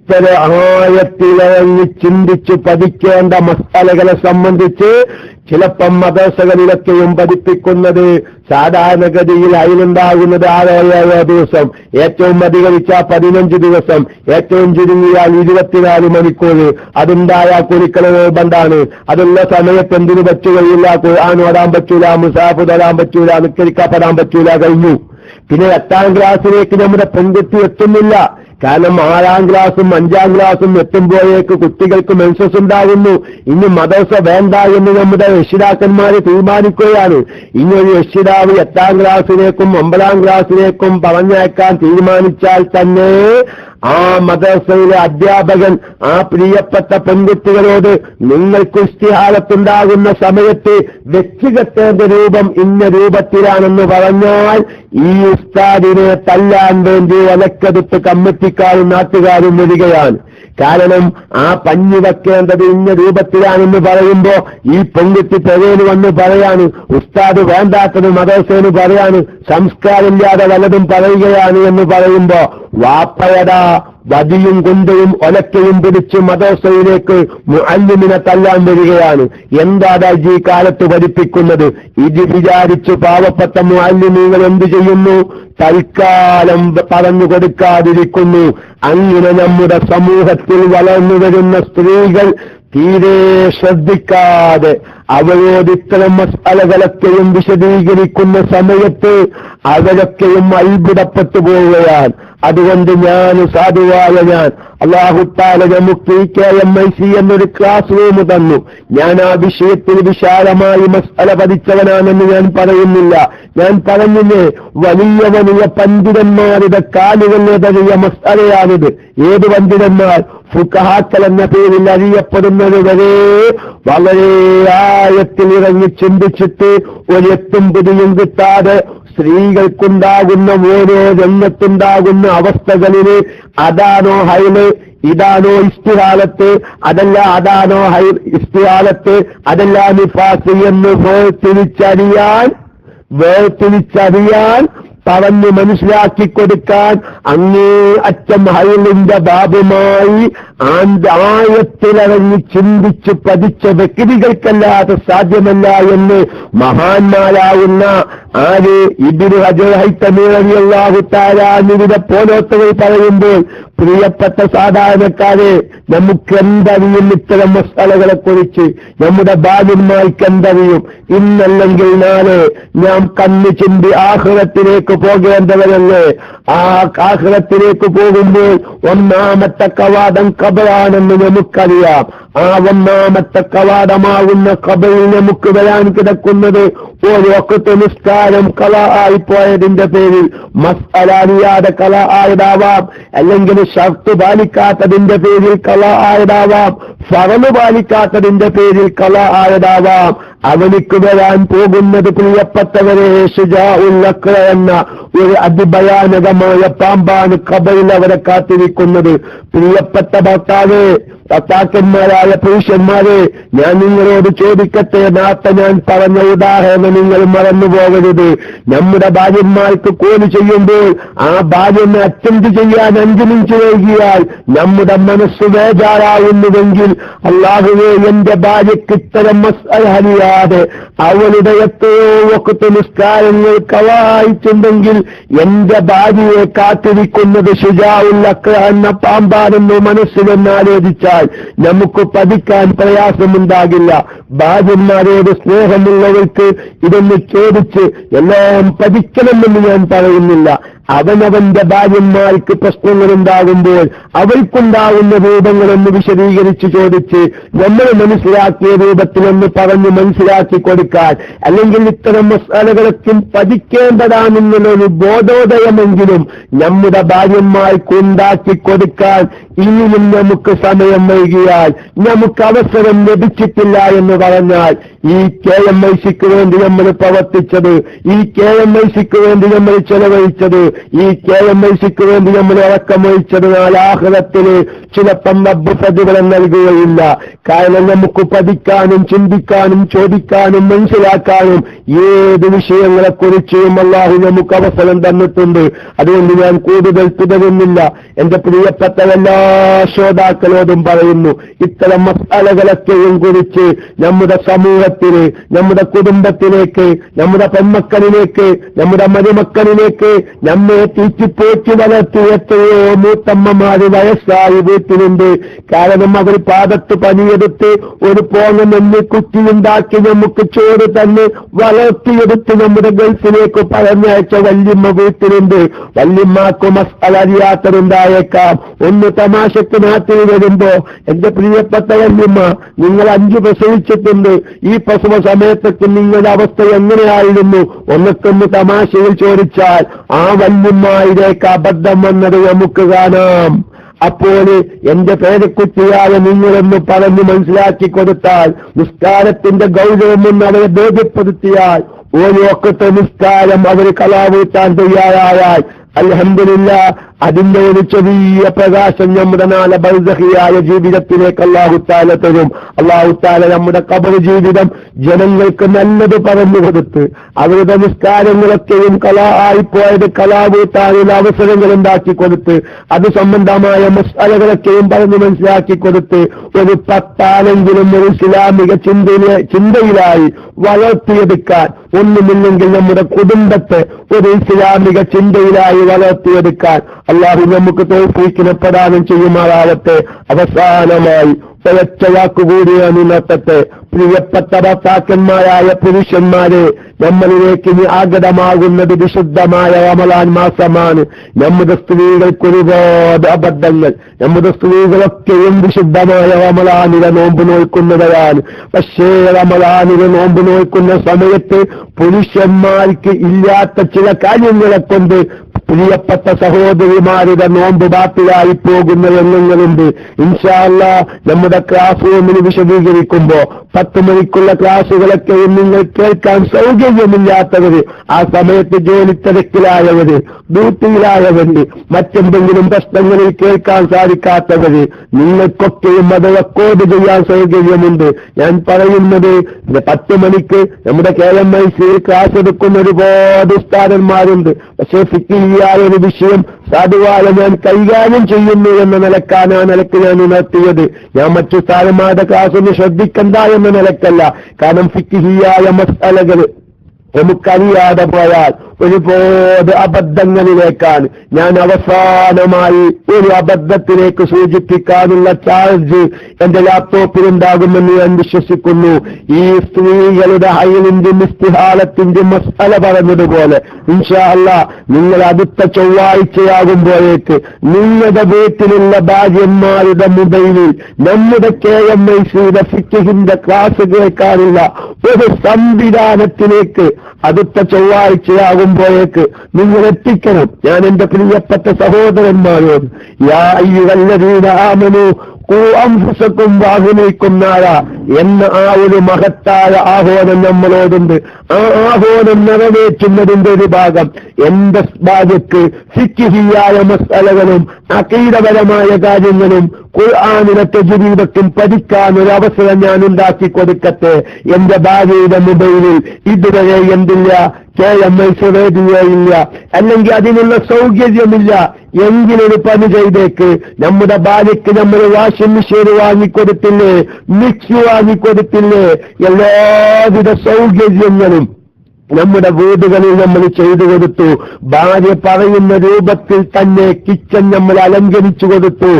ഇത്ര ആഴത്തിലിറങ്ങി ചിന്തിച്ചു പഠിക്കേണ്ട മസാലകളെ സംബന്ധിച്ച് ചിലപ്പം മദ്രസകളിലൊക്കെയും പഠിപ്പിക്കുന്നത് സാധാരണഗതിയിൽ അതിലുണ്ടാകുന്നത് 6-7 ദിവസം, ഏറ്റവും അധികരിച്ചാൽ 15 ദിവസം, ഏറ്റവും ചുരുങ്ങിയാൽ 24 മണിക്കൂർ. അതുണ്ടായാൽ കുരുക്കള ബന്ധാണ്. അതുള്ള സമയത്ത് എന്തിനു പറ്റുകയില്ല, ഖുർആൻ ഓടാൻ പറ്റൂല, മുസാഫ് തൊടാൻ പറ്റൂല, നിസ്കരിക്കപ്പെടാൻ പറ്റൂല, കഴിഞ്ഞു. പിന്നെ 8ാം ക്ലാസ്സിലേക്ക് നമ്മുടെ പെൺകുട്ടി എത്തുന്നില്ല. കാരണം 6ാം ക്ലാസും 5ാം ക്ലാസും എത്തുമ്പോഴേക്ക് കുട്ടികൾക്ക് മെൻസസ് ഉണ്ടാകുന്നു. ഇനി മദ്രസ വേണ്ട എന്ന് നമ്മുടെ രക്ഷിതാക്കന്മാര് തീരുമാനിക്കുകയാണ്. ഇനി ഒരു രക്ഷിതാവ് 8ാം ക്ലാസ്സിലേക്കും 9ാം ക്ലാസ്സിലേക്കും പറഞ്ഞയക്കാൻ തീരുമാനിച്ചാൽ തന്നെ ആ മദ്രസയിലെ അധ്യാപകൻ ആ പ്രിയപ്പെട്ട പെൺകുട്ടികളോട് നിങ്ങൾക്ക് ഇസ്തിഹാലത്തുണ്ടാകുന്ന സമയത്ത് വെച്ചുകെട്ടേണ്ട രൂപം ഇന്ന രൂപത്തിലാണെന്ന് പറഞ്ഞാൽ ഈ ഉസ്താദിനെ തല്ലാൻ വേണ്ടി വലക്കെടുത്ത് കമ്മിറ്റിക്കാരും നാട്ടുകാരും വരികയാണ്. കാരണം ആ പഞ്ഞി വെക്കേണ്ടത് ഇന്ന രൂപത്തിലാണെന്ന് പറയുമ്പോ ഈ പെൺകുട്ടി പെരേന് വന്ന് പറയാണ്, ഉസ്താദ് വേണ്ടാത്തത് മദ്രസേന് പറയാണ്, സംസ്കാരമില്ലാതെ വല്ലതും പറയുകയാണ് എന്ന് പറയുമ്പോ വാപ്പയടാ വടിയും കൊണ്ടയും ഒലക്കയും പിടിച്ച് മദ്രസയിലേക്ക് മുഅല്ലിമിനെ തല്ലാൻ വരികയാണ്. എന്താ ഈ കാലത്ത് പഠിപ്പിക്കുന്നത്? ഇത് വിചാരിച്ച് പാവപ്പെട്ട മുഅല്ലിമീങ്ങൾ എന്തു ചെയ്യുന്നു? തൽക്കാലം പറഞ്ഞു കൊടുക്കാതിരിക്കുന്നു. അങ്ങനെ നമ്മുടെ സമൂഹത്തിൽ വളർന്നു വരുന്ന സ്ത്രീകൾ തീരെ ശ്രദ്ധിക്കാതെ അവരോട് ഇത്തരം മസ്അലകളൊക്കെയും വിശദീകരിക്കുന്ന സമയത്ത് അവരൊക്കെയും അത്ഭുതപ്പെട്ടു പോവുകയാണ്. അതുകൊണ്ട് ഞാൻ അല്ലാഹു തആല നമുക്ക് KMIC എന്നൊരു ക്ലാസ് റൂം തന്നു. ഞാൻ ആ വിഷയത്തിൽ വിശാലമായി മസ്അല പഠിച്ചവനാണെന്ന് ഞാൻ പറയുന്നില്ല. ഞാൻ പറഞ്ഞില്ലേ, വലിയ പണ്ഡിതന്മാരുടെ കാലുകളിലെതറിയ മസ്അലയാണിത്. ഏത് പണ്ഡിതന്മാർ? ഫുഖഹാക്കൾ എന്ന പേരിൽ അറിയപ്പെടുന്നത് വരെ വളരെ ആഴത്തിൽ ഇറങ്ങി ചിന്തിച്ചിട്ട് ഒരെത്തും പിടിയും കിട്ടാതെ സ്ത്രീകൾക്കുണ്ടാകുന്ന ഓരോ രംഗത്തുണ്ടാകുന്ന അവസ്ഥകളിൽ അതാണോ ഹൈല്, ഇതാണോ ഇസ്തിഹാലത്ത്, അതാണോ ഇസ്തിഹാലത്ത്, അതല്ല നിഫാസ് എന്ന് വേർതിരിച്ചറിയാൻ പറഞ്ഞ് മനസ്സിലാക്കി കൊടുക്കാൻ അങ്ങേ അറ്റം ഹൈലിന്റെ ബാബുമായി ആഴത്തിലിറങ്ങി ചിന്തിച്ച് പഠിച്ച വ്യക്തികൾക്കല്ലാതെ സാധ്യമല്ല എന്ന് മഹാന്മാരാവുന്ന ആര് ഇബ്നു ഹജർ ഹൈതമി റളിയല്ലാഹു തആല അൻഹുവിനെ പോലോത്തവർ പറയുമ്പോൾ, പ്രിയപ്പെട്ട സാധാരണക്കാരെ, നമുക്കെന്തറിയും ഇത്തരം മസാലകളെ കുറിച്ച്? നമ്മുടെ ഭാര്യന്മാർക്ക് എന്തറിയും? ഇന്നല്ലെങ്കിൽ നാളെ നാം കണ്ണു ചിന്തി ആഖിറത്തിലേക്ക് പോകേണ്ടവരല്ലേ? ആ ആഖിറത്തിലേക്ക് പോകുമ്പോൾ ഒന്നാമത്തെ കവാടം ഖബറാണെന്ന് നമുക്കറിയാം. ആ ഒന്നാമത്തെ കവാടമാകുന്ന ഖബറിൽ നമുക്ക് വരാൻ കിടക്കുന്നത് ഒരു വഖ്ത് നിസ്കാരം കള ആയിപ്പോയതിന്റെ പേരിൽ, മസ്അല അറിയാതെ കള ആയതാവാം, അല്ലെങ്കിൽ ഷർത്ത് പാലിക്കാത്തതിന്റെ പേരിൽ കള ആയതാവാം, ഫറള് പാലിക്കാത്തതിന്റെ പേരിൽ കള ആയതാവാം. അവനിക്ക് വരാൻ പോകുന്നത് പ്രിയപ്പെട്ടവരെ ശുജാഉൽ അഖ്റ എന്ന ഒരു അതിഭയാനകമായ പാമ്പാണ് ഖബറിൽ അവരെ കാത്തിരിക്കുന്നത്. പ്രിയപ്പെട്ട ഭർത്താക്കന്മാരായ പുരുഷന്മാരെ, ഞാൻ നിങ്ങളോട് ചോദിക്കട്ടെ, നേരത്തെ ഞാൻ പറഞ്ഞ ഉദാഹരണം നിങ്ങൾ മറന്നുപോകരുത്. നമ്മുടെ ഭാര്യന്മാർക്ക് കോല് ചെയ്യുമ്പോൾ ആ ഭാര്യനെ അറ്റൻഡ് ചെയ്യാൻ 5 മിനിറ്റ് വൈകിയാൽ നമ്മുടെ മനസ്സ് ബേജാറാവുന്നുവെങ്കിൽ, അല്ലാഹുവേ, എന്റെ ഭാര്യയ്ക്ക് ഇത്തരം മസ്അല അറിയാതെ അവളുടെ എത്രയോ വഖ്ത് നിസ്കാരങ്ങൾ കളായിട്ടുണ്ടെങ്കിൽ എന്റെ ഭാര്യയെ കാത്തിരിക്കുന്നത് ശുജാഉൽ അഖ്റ എന്ന പാമ്പാണെന്ന് മനസ്സിലെന്ന് ആലോചിച്ചാൽ നമുക്ക് പഠിക്കാൻ പ്രയാസമുണ്ടാകില്ല. ഭാര്യന്മാരോട് സ്നേഹമുള്ളവർക്ക് ഇതൊന്ന് ചോദിച്ച് എല്ലാം പഠിക്കണമെന്ന് ഞാൻ പറയുന്നില്ല. അവനവന്റെ ഭാര്യന്മാർക്ക് പ്രശ്നങ്ങളുണ്ടാകുമ്പോൾ അവർക്കുണ്ടാകുന്ന രൂപങ്ങളൊന്ന് വിശദീകരിച്ച് ചോദിച്ച് നമ്മൾ മനസ്സിലാക്കിയ രൂപത്തിലൊന്ന് പറഞ്ഞ് മനസ്സിലാക്കി കൊടുക്കാൻ, അല്ലെങ്കിൽ ഇത്തരം മസാലകളൊക്കെ പഠിക്കേണ്ടതാണെന്നുള്ളൊരു ബോധോദയമെങ്കിലും നമ്മുടെ ഭാര്യന്മാർക്ക് ഉണ്ടാക്കി കൊടുക്കാൻ ഇനിയും നമുക്ക് സമയം വൈകിയാൽ, നമുക്ക് അവസരം ലഭിച്ചിട്ടില്ല എന്ന് പറഞ്ഞാൽ, ഈ KMICക്ക് വേണ്ടി നമ്മൾ പ്രവർത്തിച്ചത്, ഈ KMICക്ക് വേണ്ടി നമ്മൾ ചെലവഴിച്ചത്, ഈ KMICക്ക് വേണ്ടി നമ്മൾ ഇറക്കമൊഴിച്ചത് ആഖിറത്തിൽ ചിലപ്പം റബ്ബ് പ്രതിഫലം നൽകുകയില്ല. കാരണം നമുക്ക് പഠിക്കാനും ചിന്തിക്കാനും ചോദിക്കാനും മനസ്സിലാക്കാനും ഏത് വിഷയങ്ങളെക്കുറിച്ചും അല്ലാഹു നമുക്ക് അവസരം തന്നിട്ടുണ്ട്. അതുകൊണ്ട് ഞാൻ കൂടുതൽ തുടരുന്നില്ല. എന്റെ പ്രിയപ്പെട്ടവരെല്ലാം ശ്രോതാക്കളോടും പറയുന്നു, ഇത്തരം മസാലകളൊക്കെയും കുറിച്ച് നമ്മുടെ സമൂഹത്തിന്, നമ്മുടെ കുടുംബത്തിലേക്ക്, നമ്മുടെ പെൺമക്കളിലേക്ക്, നമ്മുടെ മരുമക്കളിലേക്ക് നമ്മെ തീറ്റിപ്പോറ്റി വളർത്തി എത്രയോ മൂത്തമ്മമാര് വയസ്സായി വീട്ടിലുണ്ട്. കാരണം അവർ പാദത്ത് പണിയെടുത്ത് ഒരു പോങ്ങെന്ന് കുറ്റിയുണ്ടാക്കി നമുക്ക് ചോറ് തന്നെ വളർത്തിയെടുത്ത് നമ്മുടെ ഗൾഫിലേക്ക് പറഞ്ഞയച്ച വല്യമ്മ വീട്ടിലുണ്ട്. വല്യമ്മക്ക് മസാല അറിയാത്തതുണ്ടായേക്കാം. ഒന്ന് തമാശക്ക് നാട്ടിൽ വരുമ്പോ, എന്റെ പ്രിയപ്പെട്ട വല്യമ്മ, നിങ്ങൾ 5 പ്രസവിച്ചിട്ടുണ്ട്, ഈ പ്രസവ സമയത്തൊക്കെ നിങ്ങളുടെ അവസ്ഥ എങ്ങനെയായിരുന്നു ഒന്നൊക്കൊന്ന് തമാശയിൽ ചോദിച്ചാൽ ആ വല്യമ്മയിലേക്ക് അബദ്ധം വന്നത് നമുക്ക് കാണാം. അപ്പോൾ എന്റെ പേരക്കുട്ടിയായ നിങ്ങളെന്ന് പറഞ്ഞ് മനസ്സിലാക്കി കൊടുത്താൽ, നിസ്കാരത്തിന്റെ ഗൗരവമെന്ന് അവരെ ബോധ്യപ്പെടുത്തിയാൽ, ഓരോ ഒക്കത്തെ നിസ്കാരം അവർ കലാവൂട്ടാൻ തയ്യാറായാൽ അൽഹംദുലില്ലാഹ് അതിന്റെ ഒരു ചെറിയ പ്രകാശം നമ്മുടെ നാളെ ബർസഖിയായ ജീവിതത്തിലേക്ക് അല്ലാഹു തആല തരും. അല്ലാഹു തആല നമ്മുടെ ഖബർ ജീവിതം ജനങ്ങൾക്ക് നല്ലത് പറഞ്ഞു കൊടുത്ത് അവരുടെ നിസ്കാരങ്ങളൊക്കെയും കലായിപ്പോയത് കലാവൂട്ടാനുള്ള അവസരങ്ങൾ ഉണ്ടാക്കി കൊടുത്ത് അത് സംബന്ധമായ മസ്അലകളൊക്കെയും പറഞ്ഞ് മനസ്സിലാക്കി കൊടുത്ത് ഒരു 10 ആളെങ്കിലും ഒരു ഇസ്ലാമിക ചിന്തയിലായി വളർത്തിയെടുക്കാൻ, ഒന്നുമില്ലെങ്കിൽ നമ്മുടെ കുടുംബത്തെ ഒരു ഇസ്ലാമിക ചിന്തയിലായി വളർത്തിയെടുക്കാൻ അല്ലാഹു നമുക്ക് തൗഫീഖിനെ പ്രദാനം ചെയ്യുമാറാവട്ടെ. അവസാനമായി ഒരൊറ്റ വാക്കുകൂടിയാണ് നടത്തട്ടെ. പ്രിയപ്പെട്ട ഭർത്താക്കന്മാരായ പുരുഷന്മാരെ, നമ്മളിലേക്ക് ഇനി ആഗതമാകുന്നത് വിശുദ്ധമായ റമളാൻ മാസമാണ്. നമ്മുടെ സ്ത്രീകൾക്ക് ഒരുപാട് അബദ്ധങ്ങൾ. നമ്മുടെ സ്ത്രീകളൊക്കെയും വിശുദ്ധമായ റമളാനിലെ നോമ്പ് നോക്കുന്നവരാണ്. പക്ഷേ റമളാനിലെ നോമ്പ് നോക്കുന്ന സമയത്ത് പുരുഷന്മാർക്ക് ഇല്ലാത്ത ചില കാര്യങ്ങളെ കൊണ്ട് പ്രിയപ്പെട്ട സഹോദരിമാരുടെ നോമ്പ് ബാത്തിലായി പോകുന്ന രംഗങ്ങളുണ്ട്. ഇൻഷാ അല്ലാഹ് നമ്മുടെ ക്ലാസ് റൂമിൽ വിശദീകരിക്കുമ്പോ 10 മണിക്കുള്ള ക്ലാസുകളൊക്കെയും നിങ്ങൾ കേൾക്കാൻ സൗകര്യമില്ലാത്തവര്, ആ സമയത്ത് ജോലി തിരക്കിലായവര്, ഡ്യൂട്ടിയിലായവര്, മറ്റെന്തെങ്കിലും പ്രശ്നങ്ങളിൽ കേൾക്കാൻ സാധിക്കാത്തവര്, നിങ്ങൾക്കൊക്കെയും അത് റെക്കോർഡ് ചെയ്യാൻ സൗകര്യമുണ്ട്. ഞാൻ പറയുന്നത് 10 മണിക്ക് നമ്മുടെ KMIC ക്ലാസ് എടുക്കുന്ന ഒരുപാട് ഉസ്താദന്മാരുണ്ട്. പക്ഷേ ഫിഖ്ഹിയായ ഒരു വിഷയം സാധുവായ ഞാൻ കൈകാര്യം ചെയ്യുന്നു എന്ന നിലക്കാണ് ആ നിലക്ക് ഞാൻ ഉണർത്തിയത്. ഞാൻ മറ്റു സ്ഥാനമാരുടെ ക്ലാസ്സൊന്ന് ശ്രദ്ധിക്കണ്ട എന്ന നിലക്കല്ല. കാരണം ഫിഖ്ഹിയായ മസ്അലകൾ നമുക്കറിയാതെ പോയാൽ ഒരുപാട് അബദ്ധങ്ങളിലേക്കാണ്. ഞാൻ അവസാനമായി ഒരു അബദ്ധത്തിലേക്ക് സൂചിപ്പിക്കാനുള്ള ചാർജ് എന്റെ ലാപ്ടോപ്പിലുണ്ടാകുമെന്ന് ഞാൻ വിശ്വസിക്കുന്നു. ഈ സ്ത്രീകളുടെ ഹൈലിന്റെയും ഇസ്തിഹാലത്തിന്റെ മസ്അല പറഞ്ഞതുപോലെ ഇൻഷാ അല്ലാഹ് നിങ്ങൾ അടുത്ത ചൊവ്വാഴ്ചയാകുമ്പോഴേക്ക് നിങ്ങളുടെ വീട്ടിലുള്ള ഭാര്യന്മാരുടെ മൊബൈലിൽ നമ്മുടെ KMICയുടെ ഫിഖ്ഹിന്റെ ക്ലാസ് കേൾക്കാനുള്ള ഒരു സംവിധാനത്തിലേക്ക് അടുത്ത ചൊവ്വാഴ്ചയാകുമ്പോഴേക്ക് നിങ്ങൾ എത്തിക്കണം. ഞാൻ എന്റെ പ്രിയപ്പെട്ട സഹോദരന്മാരോട് യാ അയ്യുഹല്ലദീന ആമനൂ ഖൂ അൻഫുസകും വഅഹ്ലീകും നാരാ എന്ന ആ ഒരു മഹത്തായ ആഹ്വാനം നമ്മളോടുണ്ട്. ആ ആഹ്വാനം നിറവേറ്റുന്നതിന്റെ ഒരു ഭാഗം എന്റെ ഭാര്യയ്ക്ക് ഫിഖ്ഹിയായ മസ്അലകളും അഖീദപരമായ കാര്യങ്ങളും ഖുർആനിലെ തജ്വീദും പഠിക്കാൻ ഒരു അവസരം ഞാൻ ഉണ്ടാക്കി കൊടുക്കട്ടെ. എന്റെ ഭാര്യയുടെ മൊബൈലിൽ ഇതുവരെ എന്തില്ല, KMIC റേഡിയോ ഇല്ല, അല്ലെങ്കിൽ അതിനുള്ള സൗകര്യമില്ല. എങ്കിലൊരു പണി ചെയ്തേക്ക്. നമ്മുടെ ഭാര്യയ്ക്ക് നമ്മൾ വാഷിംഗ് മെഷീൻ വാങ്ങിക്കൊടുത്തില്ലേ, മിക്സി വാങ്ങിക്കൊടുത്തില്ലേ, എല്ലാവിധ സൗകര്യങ്ങളും നമ്മുടെ വീടുകളിൽ നമ്മൾ ചെയ്തു കൊടുത്തു. ഭാര്യ പറയുന്ന രൂപത്തിൽ തന്നെ കിച്ചൺ നമ്മൾ അലങ്കരിച്ചു കൊടുത്തു.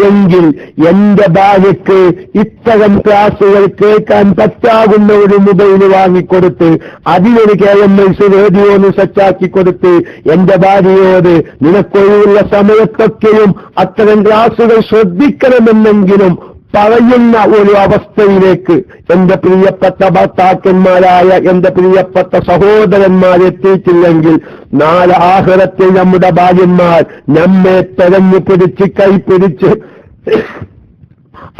എങ്കിൽ എന്റെ ഭാര്യയ്ക്ക് ഇത്തരം ക്ലാസുകൾ കേൾക്കാൻ പറ്റാവുന്ന ഒരു മൊബൈൽ വാങ്ങിക്കൊടുത്ത് അതിനൊരു KMIC റേഡിയോന്ന് സെറ്റാക്കി കൊടുത്ത് എന്റെ ഭാര്യയോട് നിനക്കൊഴിവുള്ള സമയത്തൊക്കെയും അത്തരം ക്ലാസുകൾ ശ്രദ്ധിക്കണമെന്നെങ്കിലും പറയുന്ന ഒരു അവസ്ഥയിലേക്ക് എന്റെ പ്രിയപ്പെട്ട ഭർത്താക്കന്മാരായ എന്റെ പ്രിയപ്പെട്ട സഹോദരന്മാരെത്തിയിട്ടില്ലെങ്കിൽ നാളെ ആഖിറത്തിൽ നമ്മുടെ ഭാര്യന്മാർ നമ്മെ തെരഞ്ഞു പിടിച്ച് കൈപിടിച്ച്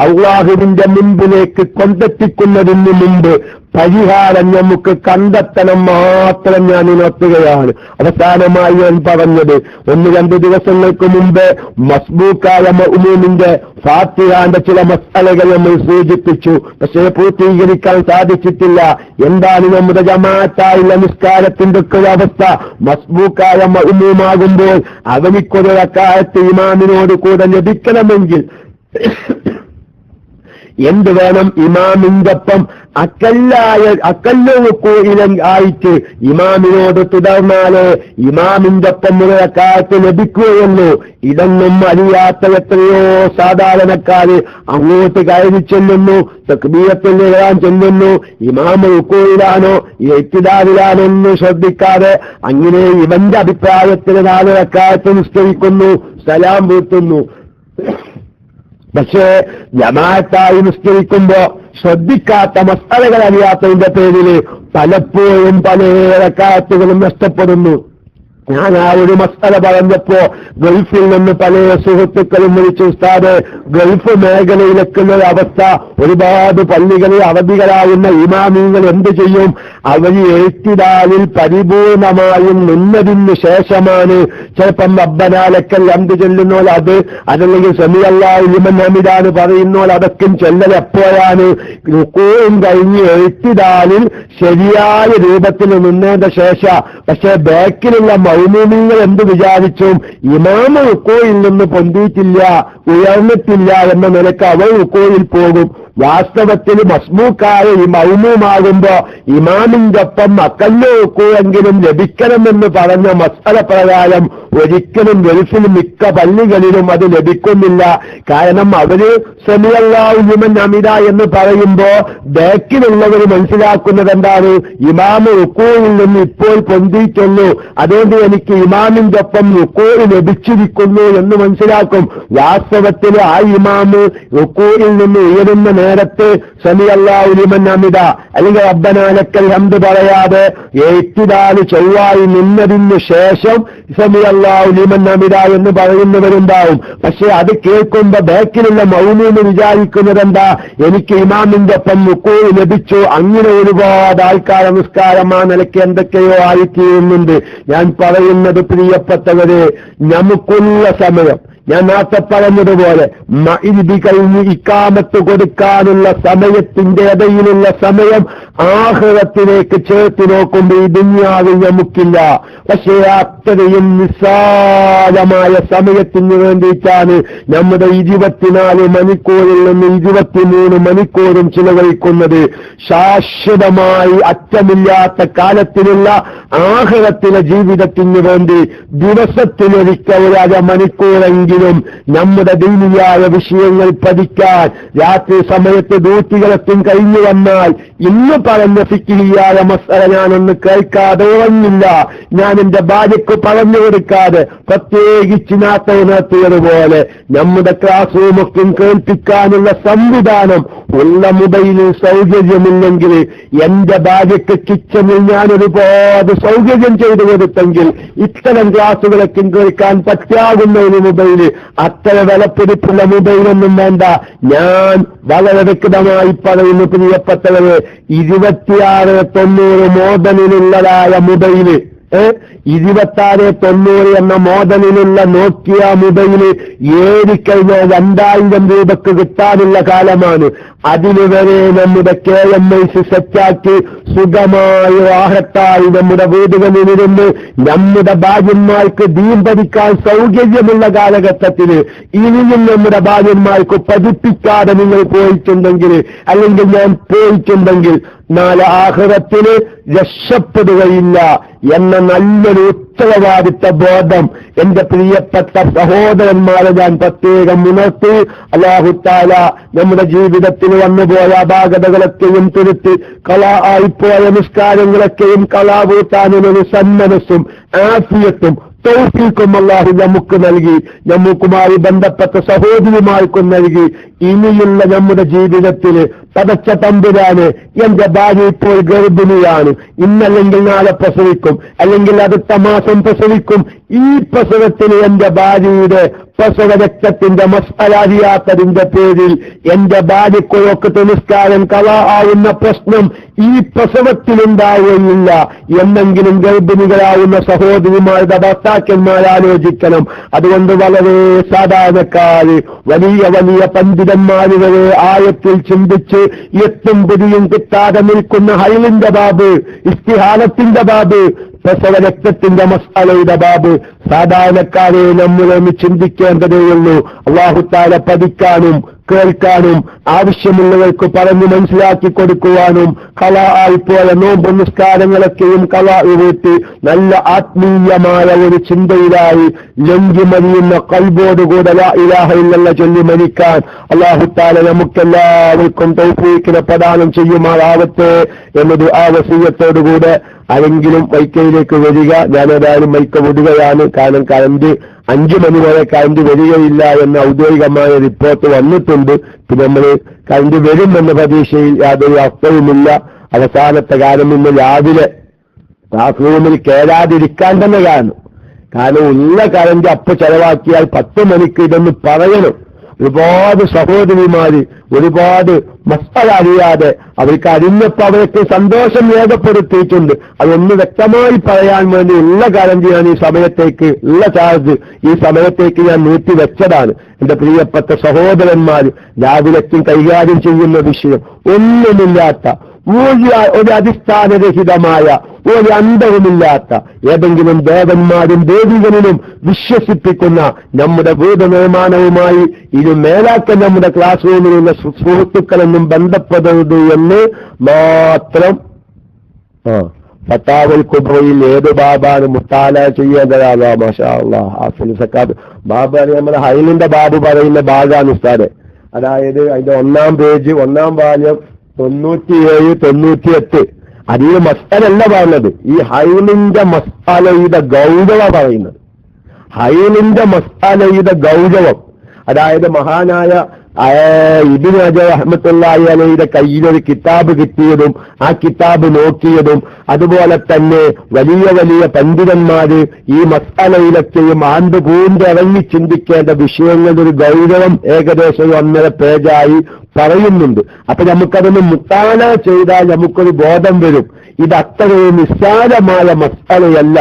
അള്ളാഹുവിന്റെ മുൻപിലേക്ക് കൊണ്ടെത്തിക്കുന്നതിന് മുമ്പ് പരിഹാരം നമുക്ക് കണ്ടെത്തണം മാത്രം ഞാൻ ഉണർത്തുകയാണ്. അവസാനമായി ഞാൻ പറഞ്ഞത് 1-2 ദിവസങ്ങൾക്ക് മുമ്പ് മസ്ബൂക്കായ മഅ്മൂമിന്റെ ഫാത്തിഹാന്റെ ചില മസ്അലകൾ നമ്മൾ സൂചിപ്പിച്ചു. പക്ഷേ പൂർത്തീകരിക്കാൻ സാധിച്ചിട്ടില്ല. എന്താണ് നമ്മുടെ ജമാഅത്തായുള്ള നിസ്കാരത്തിന്റെ ഒക്കെ അവസ്ഥ? മസ്ബൂക്കായ മഅ്മൂമാകുമ്പോൾ അവനിക്കൊരു റക്അത്ത് ഇമാമിനോട് കൂടെ ലഭിക്കണമെങ്കിൽ എന്ത് വേണം? ഇമാമിന്റൊപ്പം ആയിട്ട് ഇമാമിനോട് തുടർന്നാലേ ഇമാമിന്റൊപ്പം ഒരു റക്അത്ത് ലഭിക്കുകയുള്ളൂ. ഇതൊന്നും അറിയാത്ത എത്രയോ സാധാരണക്കാര് അങ്ങോട്ട് കയറി ചെല്ലുന്നു, തക്ബീറത്തുൽ ഇഹ്റാം ചെല്ലുന്നു, ഇമാം റുകൂഇലാണോ ഇഅ്തിദാലിലാണോ ഒന്നും ശ്രദ്ധിക്കാതെ അങ്ങനെ ഇവന്റെ അഭിപ്രായത്തിൽ 4 റക്അത്ത് നിസ്കരിക്കുന്നു, സലാം വീട്ടുന്നു. പക്ഷേ ജമാഅത്തായി നിസ്കരിക്കുമ്പോ ശ്രദ്ധിക്കാത്ത മസ്അലകൾ അറിയാത്തതിന്റെ പേരിൽ പലപ്പോഴും പല റക്അത്തുകളും നഷ്ടപ്പെടുന്നു. ഞാൻ ആ ഒരു മസ്അല പറഞ്ഞപ്പോ ഗൾഫിൽ നിന്ന് പല സുഹൃത്തുക്കളും വിളിച്ചു, ഉസ്താദ് ഗൾഫ് മേഖലയിലെക്കുന്ന അവസ്ഥ, ഒരുപാട് പള്ളികളിൽ അവധികളാകുന്ന ഇമാമിങ്ങൾ എന്ത് ചെയ്യും? അവർ എഴുത്തിടാലിൽ പരിപൂർണമായും നിന്നതിന് ശേഷമാണ് ചിലപ്പം റബ്ബനാ ലക്കൽ ഹംദ് ചൊല്ലുന്നോൾ അതല്ലെങ്കിൽ സമീഅ അല്ലാഹു ലിമൻ ഹമിദാന്ന് പറയുന്നോൾ അതൊക്കെ ചൊല്ലൽ എപ്പോഴാണ്? റുകൂഉം കഴിഞ്ഞ് എഴുത്തിടാലിൽ ശരിയായ രൂപത്തിൽ നിന്നതിന്റെ ശേഷം. പക്ഷേ ബാക്കിലുള്ള മഅ്മൂമിങ്ങൾ എന്ത് വിചാരിച്ചു? ഇമാം റുകൂഇൽ നിന്ന് പൊന്തിയിട്ടില്ല, ഉയർന്നിട്ടില്ല എന്ന നിലക്ക് അവർ റുകൂഇൽ പോകും. വാസ്തവത്തിൽ മസ്ബൂക്കായ ഈ മഅ്മൂമാകുമ്പോ ഇമാമിന്റെ ഒപ്പം അക്കല്ല് റുകൂഎങ്കിലും ലഭിക്കണമെന്ന് പറഞ്ഞ മസ്അല പ്രകാരം ഒരിക്കലും ഗൾഫിൽ മിക്ക പള്ളികളിലും അത് ലഭിക്കുന്നില്ല. കാരണം അവര് സമീഅ അല്ലാഹു ലിമൻ ഹമിദ എന്ന് പറയുമ്പോ ബാക്കിലുള്ളവർ മനസ്സിലാക്കുന്നത് എന്താണ്? ഇമാം റുകൂഇൽ നിന്ന് ഇപ്പോൾ പൊന്തിയിട്ടുള്ളൂ, അതുകൊണ്ട് എനിക്ക് ഇമാമിന്റെ ഒപ്പം റുകൂഇ ലഭിച്ചിരിക്കുന്നു എന്ന് മനസ്സിലാക്കും. വാസ്തവത്തിൽ ആ ഇമാമ് റുകൂഇൽ നിന്ന് ഉയരുന്ന നേരത്ത് സമീഅ അല്ലാഹു ലിമൻ ഹമിദ അല്ലെങ്കിൽ റബ്ബനാ ലക്കൽ ഹംദ് പറയാതെ ഇഅ്തിദാൽ ചൊവ്വായി നിന്നതിന് ശേഷം സമീഅ അല്ലാഹു ലിമൻ ഹമിദ എന്ന് പറയുന്നവരുണ്ടാവും. പക്ഷെ അത് കേൾക്കുമ്പോ ബാക്കിലുള്ള മഅ്മൂം വിചാരിക്കുന്നത് എന്താ? എനിക്ക് ഇമാമിന്റെ ഒപ്പം റുകൂഇ ലഭിച്ചു. അങ്ങനെ ഒരുപാട് ആൾക്കാർ നിസ്കാരം ആ നിലയ്ക്ക് എന്തൊക്കെയോ ആയിത്തീരുന്നുണ്ട്. ഞാൻ പറയുന്നത് പ്രിയപ്പെട്ടവരെ, നമുക്കുള്ള സമയം ഞാൻ നേരത്തെ പറഞ്ഞതുപോലെ മഗ്‌രിബ് കഴിഞ്ഞ് ഇഖാമത്ത് കൊടുക്കാനുള്ള സമയത്തിന്റെ ഇടയിലുള്ള സമയം ആഖിറത്തിലേക്ക് ചേർത്ത് നോക്കുമ്പോൾ ഈ ദുനിയാവിൽ നമുക്കില്ല. പക്ഷേ അത്രയും നിസ്സാരമായ സമയത്തിന് വേണ്ടിയിട്ടാണ് നമ്മുടെ 24 മണിക്കൂറിൽ നിന്ന് 23 മണിക്കൂറും ചിലവഴിക്കുന്നത്. ശാശ്വതമായി അറ്റമില്ലാത്ത കാലത്തിലുള്ള ആഖിറത്തിലെ ജീവിതത്തിന് വേണ്ടി ദിവസത്തിലൊരിക്കൽ 1 മണിക്കൂറെങ്കിലും നമ്മുടെ ദീനിയായ വിഷയങ്ങൾ പഠിക്കാൻ രാത്രി സമയത്ത് ഡ്യൂട്ടികളൊക്കെ കഴിഞ്ഞു വന്നാൽ ഇന്ന് പറഞ്ഞ ഫിഖ്ഹിയായ മസ്അല ഞാനൊന്ന് കേൾക്കാതെ ഉറങ്ങില്ല. ഞാൻ എന്റെ ഭാര്യയ്ക്ക് പറഞ്ഞു കൊടുക്കാതെ, പ്രത്യേകിച്ച് നേരത്തെ ഉണർത്തിയതുപോലെ നമ്മുടെ ക്ലാസ് റൂമൊക്കെ കേൾപ്പിക്കാനുള്ള സംവിധാനം ഉള്ള മൊബൈലിൽ സൗകര്യമില്ലെങ്കിൽ എന്റെ ഭാര്യയ്ക്ക് കിച്ചണിൽ ഞാൻ ഒരുപാട് സൗകര്യം ചെയ്തു കൊടുത്തെങ്കിൽ ഇത്തരം ക്ലാസുകളൊക്കെ കേൾക്കാൻ പറ്റാകുന്ന ഒരു മൊബൈൽ, അത്ര വിലപ്പിടിപ്പുള്ള മൊബൈലൊന്നും വേണ്ട. ഞാൻ വളരെ വ്യക്തമായി പറയുന്നു പ്രിയപ്പെട്ടവരെ, 2690 മോഡലിലുള്ളതായ മൊബൈല് 2690 എന്ന മോഡലിലുള്ള നോക്കിയ മൊബൈല് ഏറിക്കഴിഞ്ഞാൽ 2000 രൂപക്ക് കിട്ടാനുള്ള കാലമാണ്. അതിനുവരെ നമ്മുടെ KMIC സെറ്റാക്കി സുഖമായി വാഹത്തായി നമ്മുടെ വീടുകളിലിരുന്ന് നമ്മുടെ ഭാര്യന്മാർക്ക് ദീൻ പഠിക്കാൻ സൗകര്യമുള്ള കാലഘട്ടത്തിൽ ഇനിയും നമ്മുടെ ഭാര്യന്മാർക്ക് പഠിപ്പിക്കാതെ നിങ്ങൾ പോയിട്ടുണ്ടെങ്കിൽ, അല്ലെങ്കിൽ ഞാൻ പോയിട്ടുണ്ടെങ്കിൽ നാളെ ആഖിറത്തിന് രക്ഷപ്പെടുകയില്ല എന്ന നല്ലൊരു ഉത്തരവാദിത്ത ബോധം എന്റെ പ്രിയപ്പെട്ട സഹോദരന്മാരെ ഞാൻ പ്രത്യേകം ഉണർത്തി. അല്ലാഹു തആല നമ്മുടെ ജീവിതത്തിൽ വന്നുപോയ അപാകതകളൊക്കെയും തിരുത്തി കളാ ആയിപ്പോയ നിസ്കാരങ്ങളൊക്കെയും കളാ വീട്ടാനുള്ള സന്മനസ്സും ആഫിയത്തും തൗഫീഖും അല്ലാഹു നമുക്ക് നൽകി, നമുക്കുമായി ബന്ധപ്പെട്ട സഹോദരിമാർക്കും നൽകി. ഇനിയുള്ള നമ്മുടെ ജീവിതത്തിൽ പടച്ച തമ്പുരാന്, എന്റെ ഭാര്യ ഇപ്പോൾ ഗർഭിണിയാണ്, ഇന്നല്ലെങ്കിൽ നാളെ പ്രസവിക്കും, അല്ലെങ്കിൽ അടുത്ത മാസം പ്രസവിക്കും. ഈ പ്രസവത്തിന് എന്റെ ഭാര്യയുടെ പ്രസവ രക്തത്തിന്റെ മസ്അല അറിയാത്തതിന്റെ പേരിൽ എന്റെ ഭാര്യക്കൊക്കെ നിസ്കാരം കളാ ആവുന്ന പ്രശ്നം ഈ പ്രസവത്തിലുണ്ടാവുകയില്ല എന്നെങ്കിലും ഗർഭിണികളാവുന്ന സഹോദരിമാരുടെ ഭർത്താക്കന്മാർ ആലോചിക്കണം. അതുകൊണ്ട് വളരെ സാധാരണക്കാര് വലിയ വലിയ പണ്ഡിതന്മാര് വരെ ആയത്തിൽ ചിന്തിച്ച് എത്തും പിടിയും കിട്ടാതെ നിൽക്കുന്ന ഹൈലിന്റെ ബാബ്, ഇസ്തിഹാലത്തിന്റെ ബാബ്, പ്രസവ രക്തത്തിന്റെ മസ്അലയുടെ ബാബ് സാധാരണക്കാരെ നമ്മളൊന്ന് ചിന്തിക്കേണ്ടതേയുള്ളൂ. അല്ലാഹു തആല പഠിക്കാനും കേൾക്കാനും ആവശ്യമുള്ളവർക്ക് പറഞ്ഞു മനസ്സിലാക്കി കൊടുക്കുവാനും ഖളാ ആയിപ്പോയ നോമ്പ് നിസ്കാരങ്ങളൊക്കെയും ഖളാ വീട്ടി നല്ല ആത്മീയമായ ഒരു ചിന്തയിലായി ലംഘി മരിയുന്ന ഖൽബോടുകൂടെ ലാ ഇലാഹ ഇല്ലല്ലാഹ് ചൊല്ലി മരിക്കാൻ അല്ലാഹു തആല നമുക്കെല്ലാവർക്കും തൗഫീഖിനെ പ്രദാനം ചെയ്യുമാറാവട്ടെ എന്നൊരു വസിയത്തോടുകൂടെ ആരെങ്കിലും മൈക്കയിലേക്ക് വരിക. ഞാനേതായാലും മൈക്ക വിടുകയാണ്. കാരണം കറണ്ട് 5 മണി വരെ കറണ്ട് വരികയില്ല എന്ന ഔദ്യോഗികമായ റിപ്പോർട്ട് വന്നിട്ടുണ്ട്. പിന്നെ നമ്മൾ കറണ്ട് വരുമെന്ന പ്രതീക്ഷയിൽ യാതൊരു അർത്ഥവുമില്ല. അവസാനത്തെ കാലം ഇന്ന് രാവിലെ ക്ലാസ് റൂമിൽ കയറാതിരിക്കാൻ തന്നെ കാരണം ഉള്ള കറണ്ട് അപ്പൊ ചെലവാക്കിയാൽ 10 മണിക്ക് ഇതൊന്ന് പറയണം. ഒരുപാട് സഹോദരിമാര് ഒരുപാട് മസ്അല അറിയാതെ അവർക്ക് അറിഞ്ഞപ്പോ അവർക്ക് സന്തോഷം രേഖപ്പെടുത്തിയിട്ടുണ്ട്. അതൊന്ന് വ്യക്തമായി പറയാൻ വേണ്ടി ഉള്ള കറണ്ട് ഞാൻ ഈ സമയത്തേക്ക് ഉള്ള ചാർജ് ഈ സമയത്തേക്ക് ഞാൻ നീട്ടിവെച്ചതാണ്. എന്റെ പ്രിയപ്പെട്ട സഹോദരന്മാർ രാവിലേക്കും കൈകാര്യം ചെയ്യുന്ന വിഷയം ഒന്നുമില്ലാത്ത ഒരു അടിസ്ഥാനരഹിതമായ ഒരു അന്തവുമില്ലാത്ത ഏതെങ്കിലും ദേവന്മാരും ദേവികളിലും വിശ്വസിപ്പിക്കുന്ന നമ്മുടെ ഭൂതനിർമ്മാണവുമായി ഇത് മേലാക്ക നമ്മുടെ ക്ലാസ് റൂമിലുള്ള സുഹൃത്തുക്കളെന്നും ബന്ധപ്പെടുന്നത് എന്ന് മാത്രം. ഫത്താവുൽ കുബ്രയിൽ ഏത് ബാബാണ് മുത്താല ചെയ്യേണ്ടതാ? മാഷാ അല്ലാഹ് ഹാഫിൽ സക്കാത്ത് ബാബാണ് നമ്മുടെ ഹൈലിന്റെ ബാബു പറയുന്ന ഭാഗാണ് ഉസ്താദ്. അതായത് അതിന്റെ 1-ാം പേജ് 1-ാം വാല്യം 97, 98. അതിൽ മസ്അലല്ല പറയുന്നത്, ഈ ഹൈലിന്റെ മസ്അലയുടെ ഗൗരവ പറയുന്നത്. ഹൈലിന്റെ മസ്അലയുടെ ഗൗരവം, അതായത് മഹാനായ ഇബ്നു ഹജർ റഹ്മത്തുള്ളാഹി അലൈഹിയുടെ കയ്യിലൊരു കിതാബ് കിട്ടിയതും ആ കിതാബ് നോക്കിയതും അതുപോലെ തന്നെ വലിയ വലിയ പണ്ഡിതന്മാര് ഈ മസ്അലയിലൊക്കെയും ആണ്ട് പൂണ്ട് ഇറങ്ങി ചിന്തിക്കേണ്ട വിഷയങ്ങളുടെ ഒരു ഗൗരവം ഏകദേശം 1.5 പേജായി പറയുന്നുണ്ട്. അപ്പൊ നമുക്കതൊന്ന് മുത്താല ചെയ്താൽ നമുക്കൊരു ബോധം വരും. ഇത് അത്രയും നിസ്സാരമായ മസ്അലയല്ല,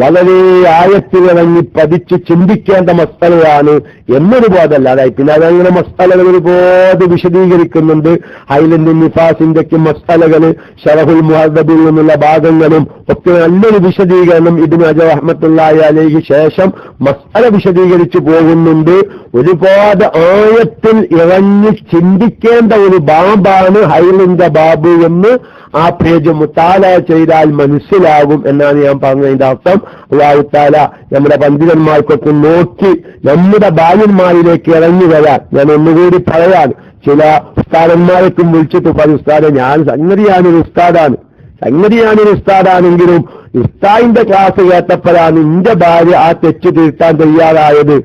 വളരെ ആയത്തിലിറങ്ങി പതിച്ച് ചിന്തിക്കേണ്ട മസ്അലയാണ് എന്നൊരു ബോധമല്ല. അതായത് പിന്നെ അതങ്ങനെ മസ്അലകൾ ഒരുപാട് വിശദീകരിക്കുന്നുണ്ട്. ഹൈലിന്റെ നിഫാസിന്റെ മസ്അലകൾ ശറഹുൽ മുഹദ്ദബിൽ നിന്നുള്ള ഭാഗങ്ങളും ഒക്കെ നല്ലൊരു വിശദീകരണം ഇബ്നു ഹജർ റഹ്മത്തുള്ളാഹി അലൈഹി ശേഷം മസ്അല വിശദീകരിച്ചു പോകുന്നുണ്ട്. ഒരുപാട് ആയത്തിൽ ഇറങ്ങി ചിന്തിക്കേണ്ട ഒരു ബാബാണ് ഹൈലിന്റെ ബാബ് എന്ന് ആ പേജ് മുത്താല ചെയ്താൽ മനസ്സിലാകും എന്നാണ് ഞാൻ പറഞ്ഞതിന്റെ അർത്ഥം. അല്ലാഹു തആല നമ്മുടെ പണ്ഡിതന്മാർക്കൊക്കെ നോക്കി നമ്മുടെ ബാല്യന്മാരിലേക്ക് ഇറങ്ങി വരാൻ ഞാൻ ഒന്നുകൂടി പറയാൻ. ചില ഉസ്താദന്മാരൊക്കെ വിളിച്ചിട്ട് പറയും, ഉസ്താദെ ഞാൻ സംഗതിയാനൊരു ഉസ്താദാണെങ്കിലും ഉസ്താദിന്റെ ക്ലാസ് കേട്ടപ്പോഴാണ് എന്റെ ഭാര്യ ആ തെറ്റ് തിരുത്താൻ തയ്യാറായത്,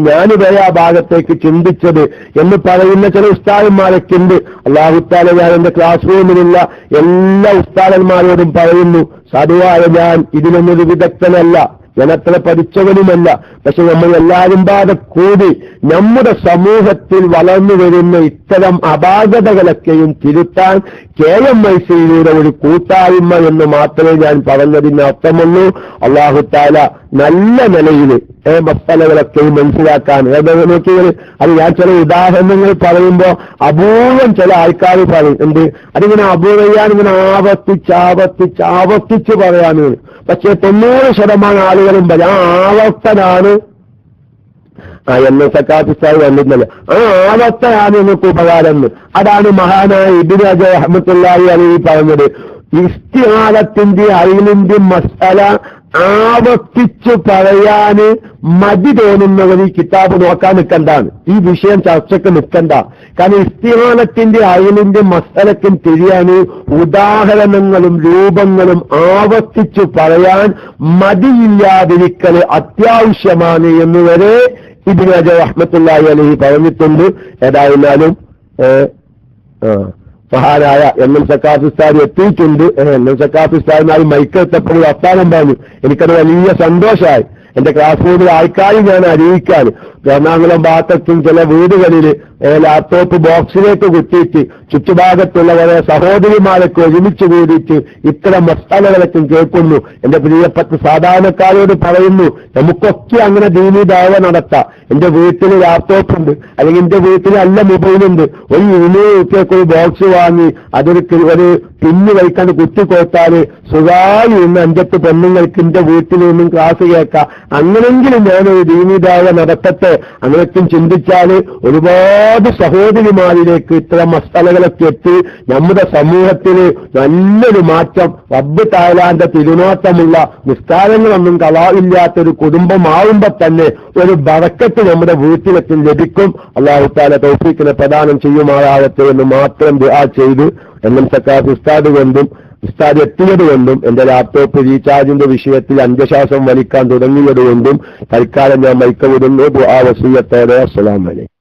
ഞാൻ വരെ ആ ഭാഗത്തേക്ക് ചിന്തിച്ചത് എന്ന് പറയുന്ന ചില ഉസ്താദന്മാരൊക്കെ ഉണ്ട്. അല്ലാഹു തആല ഞാൻ എന്റെ ക്ലാസ് റൂമിലുള്ള എല്ലാ ഉസ്താദന്മാരോടും പറയുന്നു, സാധുവായ ഞാൻ ഇതിനൊന്നൊരു വിദഗ്ധനല്ല, ഞാൻ അത്ര പഠിച്ചവനുമല്ല. പക്ഷെ നമ്മൾ എല്ലാവരും പാടെ കൂടി നമ്മുടെ സമൂഹത്തിൽ വളർന്നു വരുന്ന ഇത്തരം അപാകതകളൊക്കെയും തിരുത്താൻ KMIC-യിലൂടെ ഒരു കൂട്ടായ്മ എന്ന് മാത്രമേ ഞാൻ പറഞ്ഞതിന് അർത്ഥമുള്ളൂ. അല്ലാഹു തആല നല്ല നിലയിൽ മസ്അലകളൊക്കെയും മനസ്സിലാക്കാൻ നോക്കിയത്. അത് ഞാൻ ചില ഉദാഹരണങ്ങൾ പറയുമ്പോൾ അപൂർവം ചില ആൾക്കാർ പറയും എന്ത് അതിങ്ങനെ അപൂർവയാൻ ഇങ്ങനെ ആവർത്തിച്ച് പറയാനാണ്. പക്ഷെ 90% ആളുകളും പറയാം ആവർത്തനാണ് എന്ന് സക്കാത്ത് ഉസ്താദ് കണ്ടിരുന്നല്ലോ, ആ ആവർത്തനാണ് നിങ്ങൾക്ക് ഉപകാരം. അതാണ് മഹാനായ ഇബ്നു ഹജർ റഹ്മത്തുള്ളാഹി അലൈഹി പറഞ്ഞത്. ഇസ്തിഹാലത്തിന്റെ അയിലിന്റെ മസ്അല ആവർത്തിച്ചു പറയാന് മതി തോന്നുന്നവർ ഈ കിതാബ് നോക്കാൻ നിൽക്കണ്ടാണ്, ഈ വിഷയം ചർച്ചയ്ക്ക് നിൽക്കണ്ട. കാരണം ഇസ്തിഹാനത്തിന്റെ അയലിന്റെ മസ്അലക്കും തിരിയാന് ഉദാഹരണങ്ങളും രൂപങ്ങളും ആവർത്തിച്ചു പറയാൻ മതിയില്ലാതിരിക്കൽ അത്യാവശ്യമാണ് എന്നുവരെ ഇബ്നു ഹജർ റഹ്മത്തുള്ളാഹി അലൈഹി പറഞ്ഞിട്ടുണ്ട്. ഏതായിരുന്നാലും മഹാനായ MM സക്കാത്ത് ഉസ്താദ് എത്തിയിട്ടുണ്ട്. MM സക്കാത്ത് ഉസ്താദിനാൽ മൈക്കെടുത്തപ്പോൾ വർത്താനം പറഞ്ഞു. എനിക്കത് വലിയ സന്തോഷമായി. എന്റെ ക്ലാസ് റൂമിൽ ആൾക്കാർ ഞാൻ അറിയിക്കാൻ. എറണാകുളം ഭാഗത്തും ചില വീടുകളിൽ ലാപ്ടോപ്പ് ബോക്സിലേക്ക് കുത്തിയിട്ട് ചുറ്റുഭാഗത്തുള്ളവരെ സഹോദരിമാരൊക്കെ ഒരുമിച്ച് കൂടിയിട്ട് ഇത്തരം മസാലകളൊക്കെ കേൾക്കുന്നു. എന്റെ പ്രിയപ്പെട്ട സാധാരണക്കാരോട് പറയുന്നു, നമുക്കൊക്കെ അങ്ങനെ ദീനി ദാവ നടത്താം. എന്റെ വീട്ടിൽ ലാപ്ടോപ്പ് ഉണ്ട്, അല്ലെങ്കിൽ എന്റെ വീട്ടിൽ നല്ല മൊബൈലുണ്ട്, ഒരു 200 രൂപയ്ക്ക് ഒരു ബോക്സ് വാങ്ങി അതൊരു പിന്ന് വയ്ക്കാണ്ട് കുത്തിക്കോത്താല് സുഖമായി ഇന്ന് 5 പെണ്ണുങ്ങൾക്ക് എന്റെ വീട്ടിൽ നിന്നും ക്ലാസ് കേൾക്കാം. അങ്ങനെങ്കിലും ഞാനൊരു ദീനി ദാവ നടത്തട്ടെ. അങ്ങനെയൊക്കെ ചിന്തിച്ചാല് ഒരുപാട് സഹോദരിമാരിലേക്ക് ഇത്തരം മസാലകളൊക്കെ എത്തി നമ്മുടെ സമൂഹത്തിൽ നല്ലൊരു മാറ്റം, റബ്ബ് തആലാന്റെ തിരുനോട്ടമുള്ള നിസ്കാരങ്ങളൊന്നും കളാവില്ലാത്തൊരു കുടുംബമാവുമ്പോ തന്നെ ഒരു ബറക്കത്ത് നമ്മുടെ വീട്ടിലൊക്കെ ലഭിക്കും. അല്ലാഹു തആല തൗഫീഖിനെ പ്രദാനം ചെയ്യുമാറാകട്ടെ എന്ന് മാത്രം ദുആ ചെയ്ത് സക്കാത്ത് ഉസ്താദ് കൊണ്ടും ഉസ്താദ് എത്തിയത് കൊണ്ടും എന്റെ ലാപ്ടോപ്പ് റീചാർജിന്റെ വിഷയത്തിൽ അന്ത്യശ്വാസം വലിക്കാൻ തുടങ്ങിയത് കൊണ്ടും തൽക്കാലം ഞാൻ മൈക്ക വിടുന്നു. ദുആ വസിയ്യത്തോടെ അസ്സലാമു അലൈക്കും.